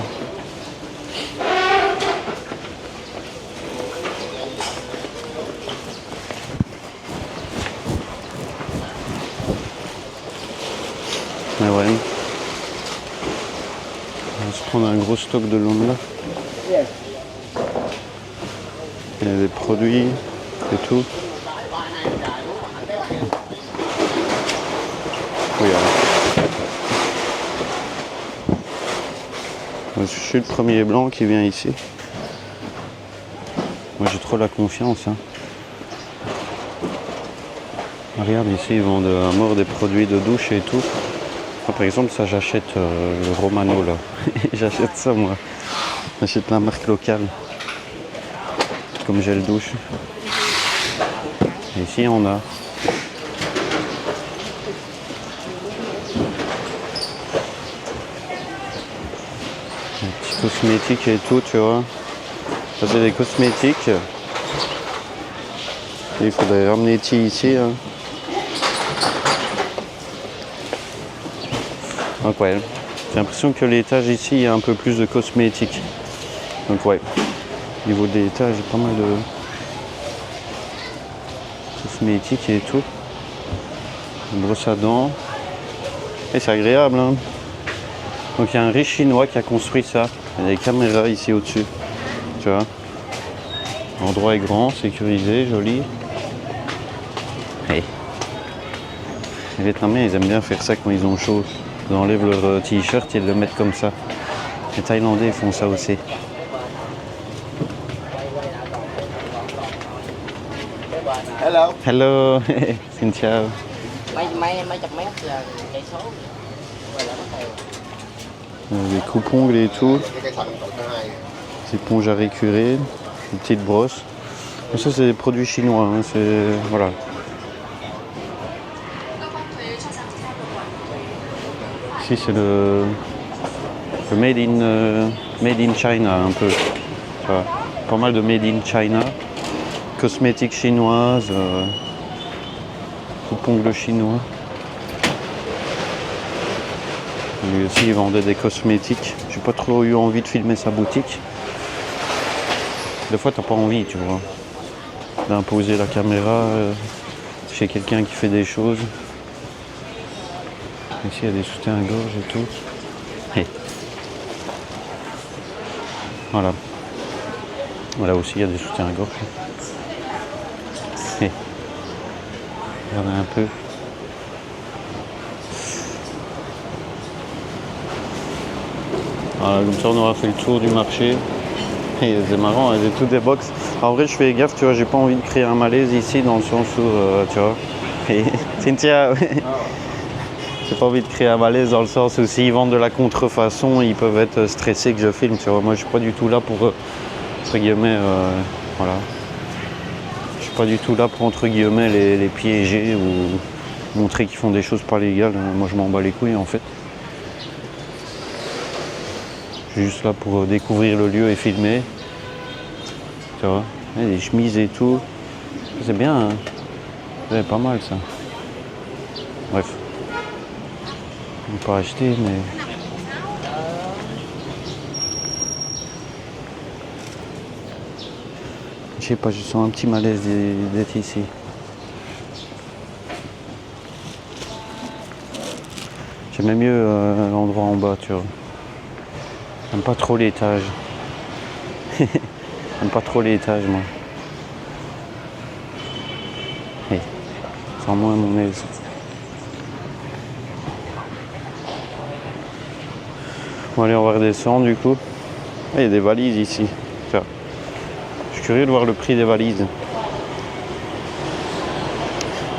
Mais ouais. On va se prendre un gros stock de l'homme là. Il y a des produits et tout. Regarde. Je suis le premier blanc qui vient ici. Moi j'ai trop la confiance. Hein. Regarde ici, ils vendent à mort des produits de douche et tout. Moi, par exemple, ça j'achète le Romano là. J'achète ça moi. J'achète la marque locale. Comme gel douche. Et ici on a. Des petits cosmétiques et tout, tu vois. Ça c'est des cosmétiques. Et il faudrait ramener ici. Hein. Donc ouais, j'ai l'impression que l'étage ici, il y a un peu plus de cosmétiques. Donc ouais, au niveau de l'étage, il y a pas mal de cosmétiques et tout. Une brosse à dents. Et c'est agréable, hein. Donc il y a un riche chinois qui a construit ça. Il y a des caméras ici au-dessus. Tu vois. L'endroit est grand, sécurisé, joli. Hey. Les Vietnamiens, ils aiment bien faire ça quand ils ont chaud. Ils enlèvent leur t-shirt et ils le mettent comme ça. Les Thaïlandais font ça aussi. Hello. Hello, xin chào. Mấy chục mét là cây số. Les coupe-ongles et tout. Des éponges à récurer, des petites brosses. Et ça, c'est des produits chinois. Hein. C'est voilà. Ici, c'est le made in China un peu. Tu vois. Pas mal de made in China. Cosmétiques chinoises. Coupe-ongles chinois. Lui aussi, il vendait des cosmétiques. J'ai pas trop eu envie de filmer sa boutique. Des fois, t'as pas envie, tu vois, d'imposer la caméra chez quelqu'un qui fait des choses. Ici, il y a des soutiens-gorge et tout. Hey. Voilà. Voilà aussi, il y a des soutiens-gorge. Hey. Regardez un peu. Voilà, comme ça on aura fait le tour du marché. Et c'est marrant, j'ai tout des box. En vrai, je fais gaffe, tu vois, j'ai pas envie de créer un malaise ici dans le sens où, tu vois. Et Cynthia, j'ai pas envie de créer un malaise dans le sens où s'ils vendent de la contrefaçon, ils peuvent être stressés que je filme, tu vois. Moi, je suis pas du tout là pour, entre guillemets, voilà. Je suis pas du tout là pour, entre guillemets, les piéger ou montrer qu'ils font des choses pas légales. Moi, je m'en bats les couilles, en fait. Je suis juste là pour découvrir le lieu et filmer. Tu vois, il y a des chemises et tout. C'est bien, hein. C'est pas mal ça. Bref. On peut pas acheter, mais... Je sais pas, je sens un petit malaise d'être ici. J'aimais mieux l'endroit en bas, tu vois. J'aime pas trop l'étage. J'aime pas trop l'étage, moi. Hey, sans moins mon aise. Bon, allez, on va redescendre du coup. Ah, il y a des valises ici. Tiens. Je suis curieux de voir le prix des valises.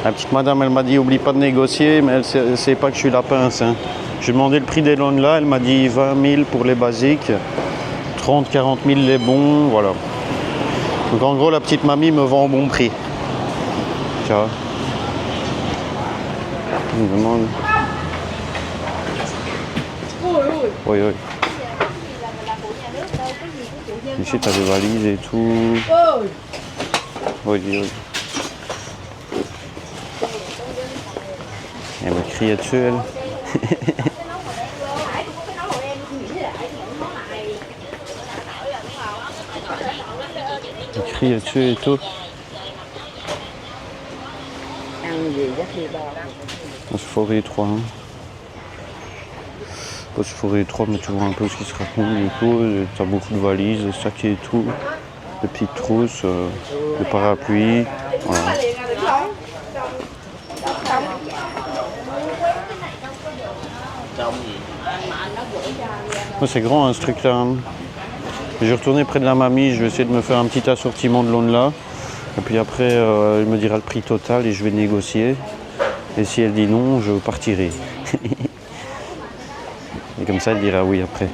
La petite madame, elle m'a dit oublie pas de négocier, mais elle sait pas que je suis la pince. Hein. J'ai demandé le prix des loans là, elle m'a dit 20 000 pour les basiques, 30, 40 000 les bons, voilà. Donc en gros, la petite mamie me vend au bon prix. Tu vois. Elle me demande. Oui, oui. Ici, tu as des valises et tout. Oui, oui. Elle me criait dessus, elle. Elle criait dessus et tout. C'est forêt 3. Hein. C'est forêt 3, mais tu vois un peu ce qui se raconte du coup. Tu as beaucoup de valises, des sacs et tout. Des petites trousses, des parapluies. Voilà. C'est grand hein, ce truc là. Je vais retourner près de la mamie, je vais essayer de me faire un petit assortiment de là. Et puis après, elle me dira le prix total et je vais négocier. Et si elle dit non, je partirai. Et comme ça, elle dira oui après.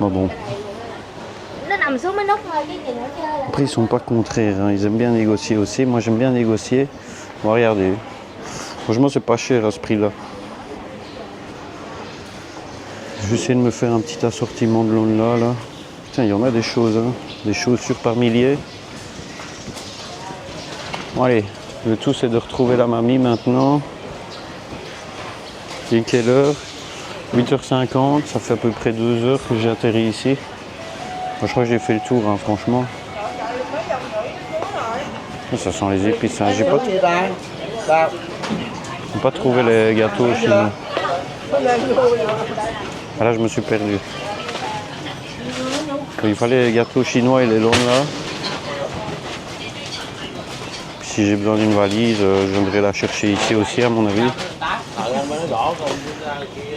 Bon. Après, ils sont pas contraires, hein. Ils aiment bien négocier aussi. Moi, j'aime bien négocier. On va regarder. Franchement, c'est pas cher à ce prix-là. Je vais essayer de me faire un petit assortiment de Lonla là. Putain, il y en a des choses, hein. Des chaussures par milliers. Bon, allez, le tout c'est de retrouver la mamie maintenant. Il est quelle heure? 8h50, ça fait à peu près 2 heures que j'ai atterri ici. Moi, je crois que j'ai fait le tour, hein, franchement. Ça sent les épices, hein. J'ai pas trouvé les gâteaux chinois. Ah, là, je me suis perdu. Il fallait les gâteaux chinois et les Lonla. Si j'ai besoin d'une valise, je viendrai la chercher ici aussi, à mon avis.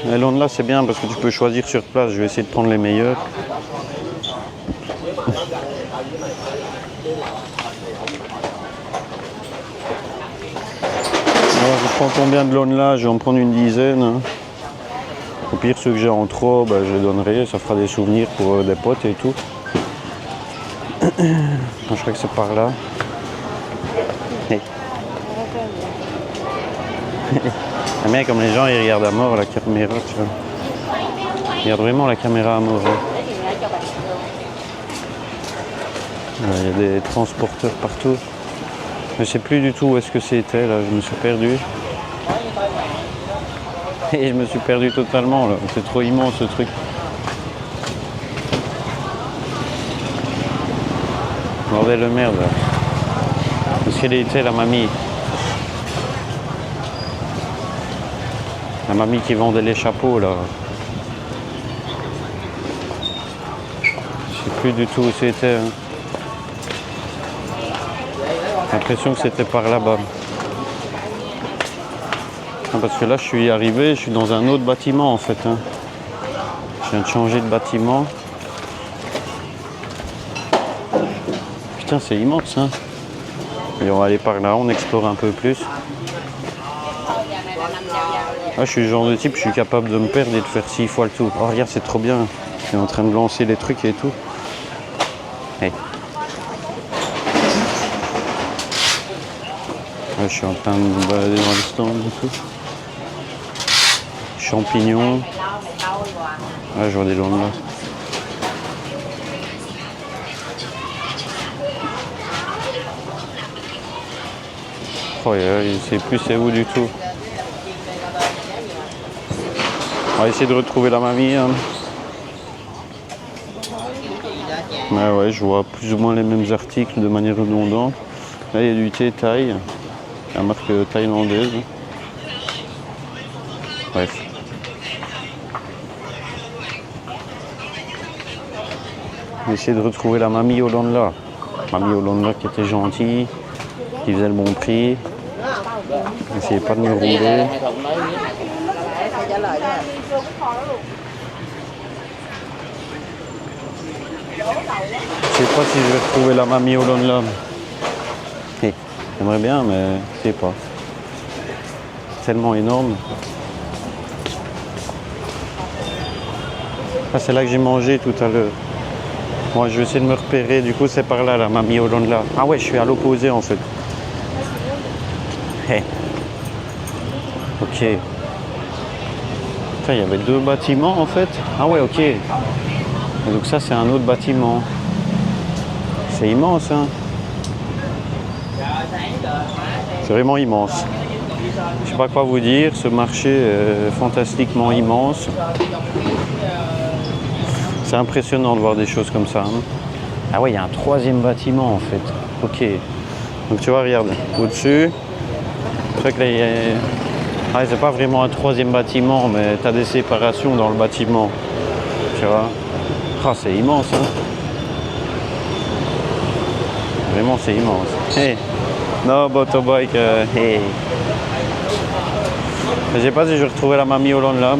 Les Lonla, c'est bien parce que tu peux choisir sur place. Je vais essayer de prendre les meilleurs. Alors, je prends combien de Lonla? Je vais en prendre une dizaine. Hein. Au pire, ceux que j'ai en trop, je les donnerai. Ça fera des souvenirs pour des potes et tout. Je crois que c'est par là. Hey. J'aime bien comme les gens ils regardent à mort la caméra, tu vois. Ils regardent vraiment la caméra à mort. Hein. Il y a des transporteurs partout. Je ne sais plus du tout où est-ce que c'était là, je me suis perdu. Et je me suis perdu totalement là, c'est trop immense ce truc. Bordel de merde là. Parce qu'elle était la mamie. La mamie qui vendait les chapeaux là. Je sais plus du tout où c'était. Hein. J'ai l'impression que c'était par là-bas. Parce que là je suis arrivé, je suis dans un autre bâtiment en fait. Hein. Je viens de changer de bâtiment. Putain, c'est immense. Hein. Et on va aller par là, on explore un peu plus. Ah, je suis le genre de type, je suis capable de me perdre et de faire 6 fois le tour. Oh regarde, c'est trop bien. Je suis en train de lancer les trucs et tout. Hey. Je suis en train de me balader dans le stand et tout. Champignons. Ah, je vois des Lonla. Oh, il sait plus c'est où du tout. On va essayer de retrouver la mamie. Hein. Ouais, je vois plus ou moins les mêmes articles de manière redondante. Là, il y a du thé thaï. La marque thaïlandaise. Bref. On va essayer de retrouver la mamie au Lonla. Mamie au Lonla qui était gentille, qui faisait le bon prix. N'essayez pas de me rouler. Je sais pas si je vais retrouver la mamie au Lonla. J'aimerais bien, mais je sais pas. Tellement énorme. Ah, c'est là que j'ai mangé tout à l'heure. Moi, je vais essayer de me repérer. Du coup, c'est par là, la mamie au Lonla. Ah ouais, je suis à l'opposé en fait. Hey. Ok. Putain, il y avait 2 bâtiments en fait. Ah ouais, ok. Et donc ça, c'est un autre bâtiment. C'est immense, hein. C'est vraiment immense. Je sais pas quoi vous dire, ce marché est fantastiquement immense. C'est impressionnant de voir des choses comme ça. Hein. Ah ouais, il y a un 3e bâtiment en fait. Ok. Donc tu vois, regarde, au-dessus. Je crois que là, ouais, c'est pas vraiment un 3e bâtiment, mais tu as des séparations dans le bâtiment. Tu vois. Ah, c'est immense. Hein. Vraiment, c'est immense. Hey. No motorbike, hey. Je sais pas si je vais retrouver la mamie au Lonla.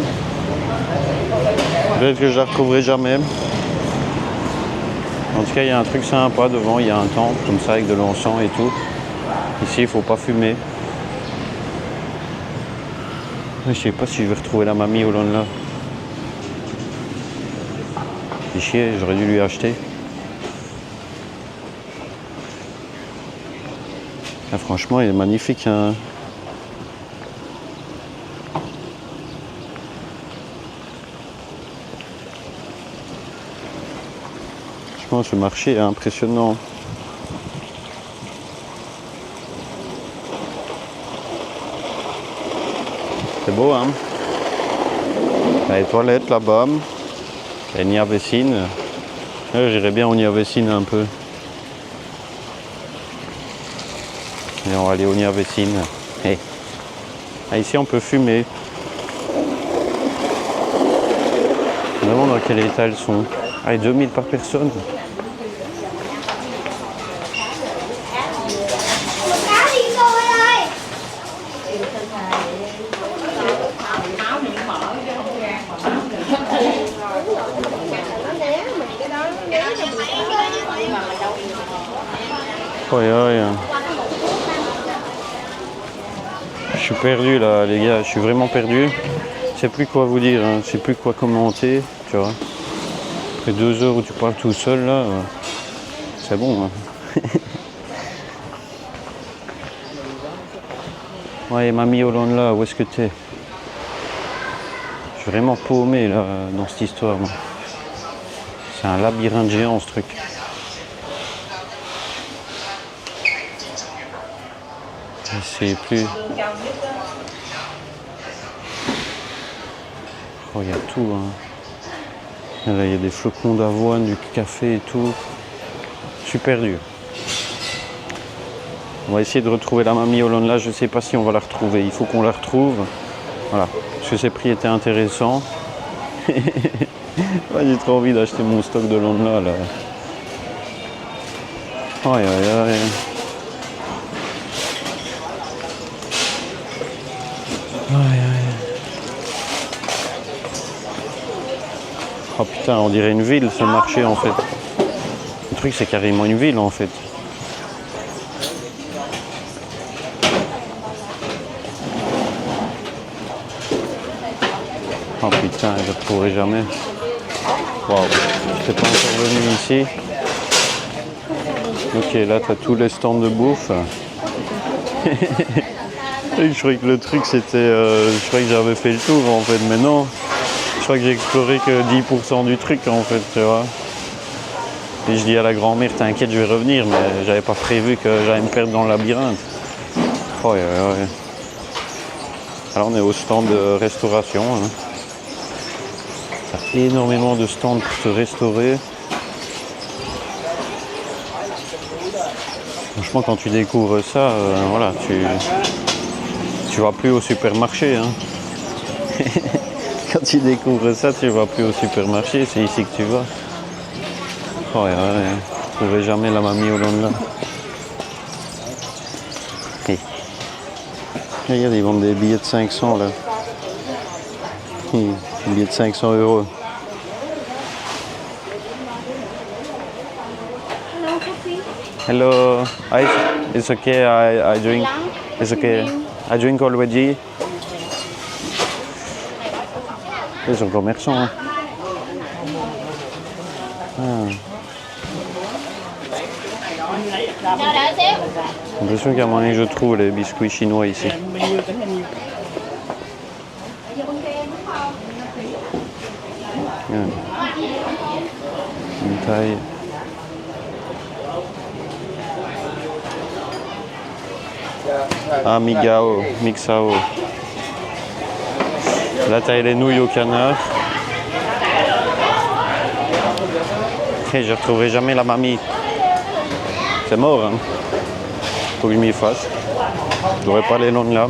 Peut-être que je la retrouverai jamais. En tout cas, il y a un truc sympa devant, il y a un temple comme ça avec de l'encens et tout. Ici, il faut pas fumer. Je sais pas si je vais retrouver la mamie Hollande là. C'est chier, j'aurais dû lui acheter. Ah, franchement, il est magnifique. Hein. Franchement, ce marché est impressionnant. C'est beau, hein? Il y a les toilettes là-bas. Il y a Niavecine. J'irais bien au Niavecine un peu. Et on va aller au Niavecine. Hey. Ah, ici, on peut fumer. Je me demande dans quel état elles sont. Ah, 2000 par personne. Oi, oi. Je suis perdu là, les gars, je suis vraiment perdu. Je sais plus quoi vous dire, hein. Je sais plus quoi commenter, tu vois. Après 2 heures où tu parles tout seul là, c'est bon. Hein. Ouais, mamie Hollande là, où est-ce que t'es? Je suis vraiment paumé là dans cette histoire. Moi. C'est un labyrinthe géant ce truc. C'est plus. Oh, il y a tout. Hein. Là, il y a des flocons d'avoine, du café et tout. Je suis perdu. On va essayer de retrouver la mamie Hollande là. Je ne sais pas si on va la retrouver. Il faut qu'on la retrouve. Voilà. Parce que ces prix étaient intéressants. Ouais, j'ai trop envie d'acheter mon stock de Hollande là. Aïe aïe aïe. Aïe aïe. Oh putain, on dirait une ville ce marché en fait. Le truc c'est carrément une ville en fait. Oh putain, je ne retrouverai jamais. Waouh, je n'étais pas encore venu ici. Ok, là tu as tous les stands de bouffe. Je croyais que le truc c'était. Je croyais que j'avais fait le tour en fait, mais non. Je crois que j'ai exploré que 10% du truc en fait, tu vois. Et je dis à la grand-mère, t'inquiète, je vais revenir, mais j'avais pas prévu que j'allais me perdre dans le labyrinthe. Oh, ouais. Alors on est au stand de restauration. Hein. Il y a énormément de stands pour se restaurer. Franchement, quand tu découvres ça, voilà, tu vas plus au supermarché. Hein. Quand tu découvres ça, tu vas plus au supermarché, c'est ici que tu vas. Oh, ouais, je ne trouverai jamais la mamie Hollande là. Hey. Regarde, ils vendent des billets de 500 là. Des billets de 500 €. Hello, it's okay, I drink. It's okay, I drink already. Ils sont commerçants. Hein. Ah. J'ai l'impression qu'à un moment donné, je trouve les biscuits chinois ici. Une taille. Ah, Migao, Mixao. Là, tu as les nouilles au canard. Et je ne retrouverai jamais la mamie. C'est mort, hein. Faut que je m'y fasse. Je n'aurais pas les noms là.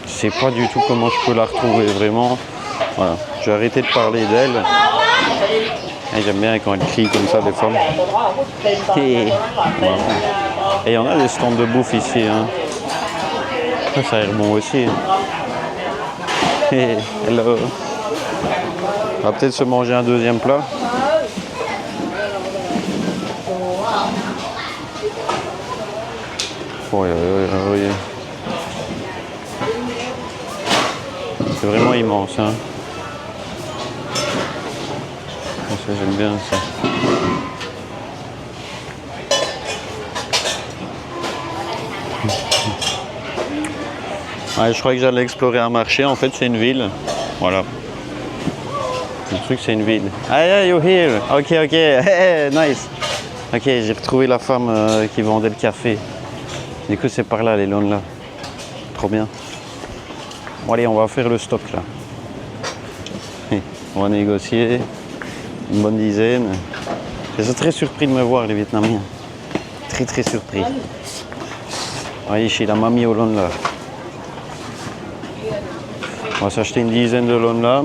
Je sais pas du tout comment je peux la retrouver, vraiment. Voilà. J'ai arrêté de parler d'elle. Et j'aime bien quand elle crie comme ça, les femmes. Et il y en a des stands de bouffe ici. Hein. Ça a l'air bon aussi. Hey, hello. On va peut-être se manger un deuxième plat. Oh, c'est vraiment immense, hein. Ça, j'aime bien ça. Ouais, je croyais que j'allais explorer un marché, en fait c'est une ville. Voilà. Le truc c'est une ville. Ah yeah, you're here. Ok, ok. Hey, nice. Ok, j'ai retrouvé la femme qui vendait le café. Du coup c'est par là les loans là. Trop bien. Bon allez, on va faire le stock là. On va négocier une bonne dizaine. Je suis très surpris de me voir les Vietnamiens. Très très surpris. Voyez chez la mamie au loan là. On va s'acheter une dizaine de loans là.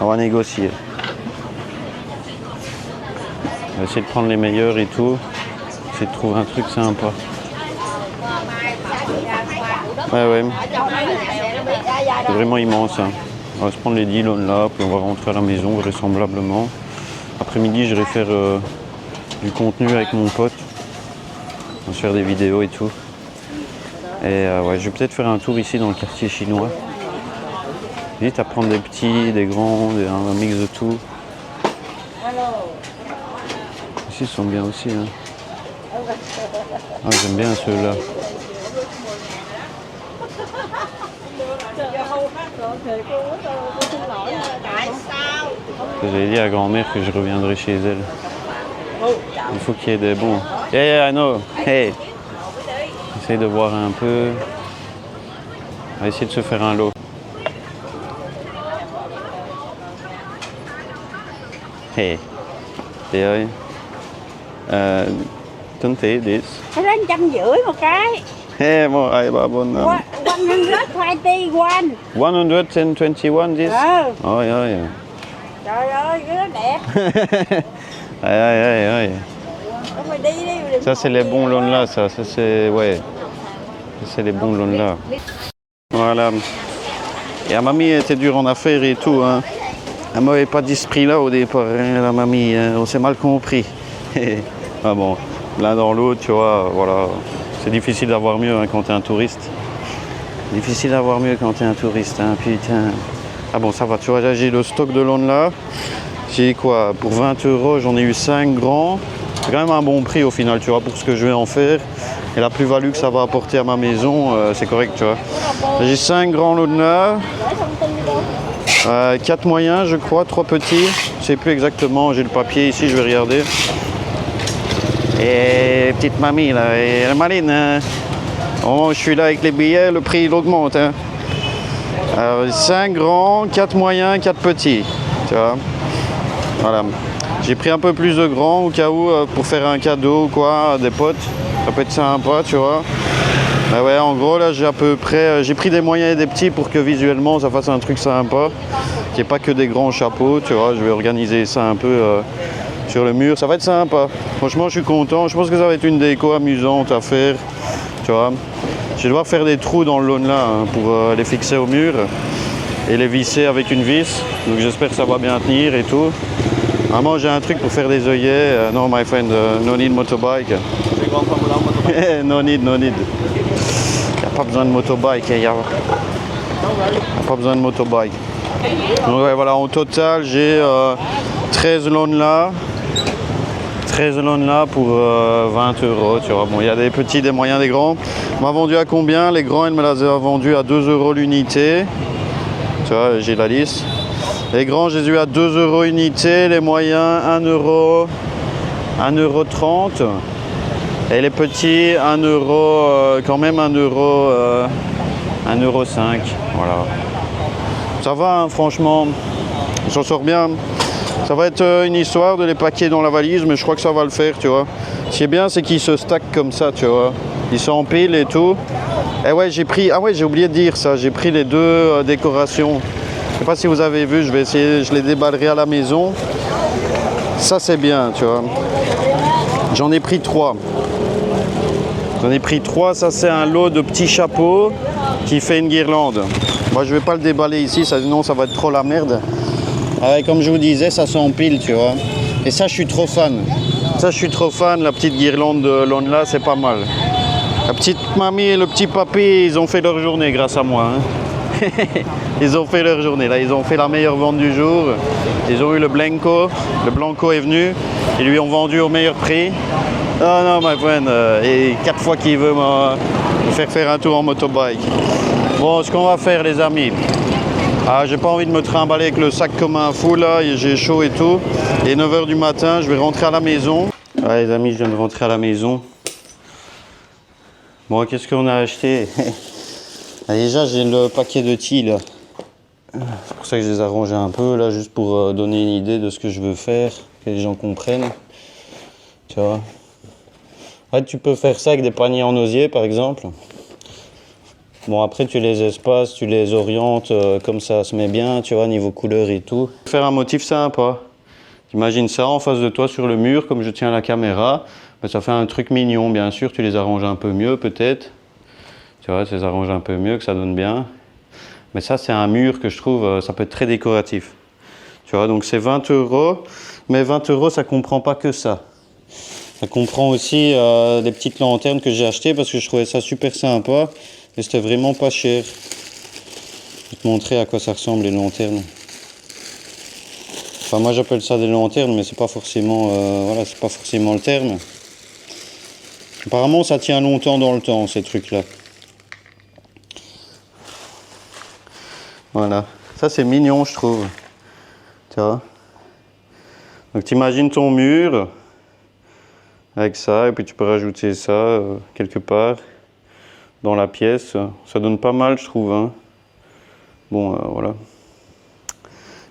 On va négocier. On va essayer de prendre les meilleurs et tout. Essayer de trouver un truc sympa. Ouais. C'est vraiment immense. Hein. On va se prendre les 10 loans là, puis on va rentrer à la maison vraisemblablement. Après-midi, j'irai faire du contenu avec mon pote. On va se faire des vidéos et tout. Et ouais, je vais peut-être faire un tour ici dans le quartier chinois. Vite à prendre des petits, des grands, un mix de tout. Ici ils sont bien aussi. Hein. Ah, j'aime bien ceux-là. J'avais dit à grand-mère que je reviendrai chez elle. Il faut qu'il y ait des bons. Yeah, I know. Hey. Essaye de voir un peu. On va essayer de se faire un lot. Hey. Đây ơi. Tuấn Tỷ this. Cái đó 150 một cái. Hey, more I babon. 121 one. 121 this. Oh yeah. Trời ơi, cái đó đẹp. Aïe. Mày đi đi. Ça c'est les bons loans là, ça c'est ouais. Ça c'est les bons loans là. Voilà. Et la mamie était dure en affaires et tout hein. Elle m'avait pas dit ce prix-là au départ, hein, la mamie, hein, on s'est mal compris. Ah bon, l'un dans l'autre, tu vois, voilà. C'est difficile d'avoir mieux hein, quand t'es un touriste. Difficile d'avoir mieux quand t'es un touriste, hein, putain. Ah bon, ça va, tu vois, là j'ai le stock de loan là. J'ai quoi, pour 20 €, j'en ai eu 5 grands. C'est quand même un bon prix au final, tu vois, pour ce que je vais en faire. Et la plus-value que ça va apporter à ma maison, c'est correct, tu vois. J'ai 5 grands loans là. 4 moyens je crois, 3 petits, je sais plus exactement, j'ai le papier ici, je vais regarder. Et petite mamie là, et la maline, hein. Oh, je suis là avec les billets, le prix il augmente. Hein. Alors 5 grands, 4 moyens, 4 petits, tu vois. Voilà. J'ai pris un peu plus de grands au cas où pour faire un cadeau ou quoi à des potes, ça peut être sympa, tu vois. Ah ouais, en gros là j'ai à peu près, j'ai pris des moyens et des petits pour que visuellement ça fasse un truc sympa, qu'il n'y ait pas que des grands chapeaux, tu vois. Je vais organiser ça un peu sur le mur, ça va être sympa. Franchement je suis content, je pense que ça va être une déco amusante à faire, tu vois. Je vais devoir faire des trous dans le lawn là hein, pour les fixer au mur et les visser avec une vis, donc j'espère que ça va bien tenir et tout. Vraiment j'ai un truc pour faire des œillets, non my friend, no need motorbike. No need. Pas besoin de motorbike, il n'y a pas besoin de motorbike. Donc ouais, voilà, au total j'ai 13 loans là. 13 loans là pour 20 €, tu vois. Bon, il y a des petits, des moyens, des grands. On m'a vendu à combien? Les grands, elle me les a vendus à 2 € l'unité. Tu vois, j'ai la liste. Les grands, j'ai eu à 2 € unité. Les moyens, 1 €, 1,30 €. Et les petits, 1 €, quand même 1 €, 1,05 €, voilà. Ça va, hein, franchement, on s'en sort bien. Ça va être une histoire de les paquer dans la valise, mais je crois que ça va le faire, tu vois. Ce qui est bien, c'est qu'ils se stackent comme ça, tu vois. Ils s'empilent et tout. Et ouais, j'ai pris, ah ouais, j'ai oublié de dire ça, j'ai pris les deux décorations. Je sais pas si vous avez vu, je vais essayer, je les déballerai à la maison. Ça, c'est bien, tu vois. J'en ai pris 3. J'en ai pris 3, ça c'est un lot de petits chapeaux qui fait une guirlande. Moi je vais pas le déballer ici, sinon ça va être trop la merde. Comme je vous disais, ça s'empile, tu vois. Et ça je suis trop fan. Ça je suis trop fan, la petite guirlande de lawn là, c'est pas mal. La petite mamie et le petit papy, ils ont fait leur journée grâce à moi. Hein. Ils ont fait leur journée. Là, ils ont fait la meilleure vente du jour. Ils ont eu le Blanco. Le Blanco est venu. Ils lui ont vendu au meilleur prix. Oh non, my friend. Et 4 fois qu'il veut me faire un tour en motobike. Bon, ce qu'on va faire, les amis. Ah, j'ai pas envie de me trimballer avec le sac comme un fou là. J'ai chaud et tout. Et 9h du matin, je vais rentrer à la maison. Ah, les amis, je viens de rentrer à la maison. Bon, qu'est-ce qu'on a acheté? Ah, déjà, j'ai le paquet de tea là. C'est pour ça que je les ai arrangés un peu là, juste pour donner une idée de ce que je veux faire, que les gens comprennent. Tu vois. Ouais, tu peux faire ça avec des paniers en osier par exemple. Bon, après tu les espaces, tu les orientes comme ça se met bien, tu vois, niveau couleur et tout. Faire un motif sympa. Imagine ça en face de toi sur le mur, comme je tiens la caméra. Ben, ça fait un truc mignon, bien sûr, tu les arranges un peu mieux peut-être. Tu vois, tu les arranges un peu mieux, que ça donne bien. Mais ça, c'est un mur que je trouve, ça peut être très décoratif. Tu vois, donc c'est 20 €. Mais 20 €, ça comprend pas que ça. Ça comprend aussi des petites lanternes que j'ai achetées parce que je trouvais ça super sympa. Et c'était vraiment pas cher. Je vais te montrer à quoi ça ressemble les lanternes. Enfin, moi j'appelle ça des lanternes, mais c'est pas forcément, voilà, c'est pas forcément le terme. Apparemment, ça tient longtemps dans le temps, ces trucs-là. Voilà, ça c'est mignon, je trouve. Tu vois. Donc tu imagines ton mur avec ça, et puis tu peux rajouter ça quelque part dans la pièce. Ça donne pas mal, je trouve. Hein. Bon, voilà.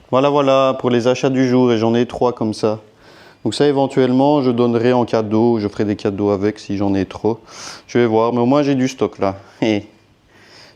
Voilà pour les achats du jour, et j'en ai 3 comme ça. Donc ça, éventuellement, je donnerai en cadeau, je ferai des cadeaux avec si j'en ai trop. Je vais voir, mais au moins j'ai du stock là.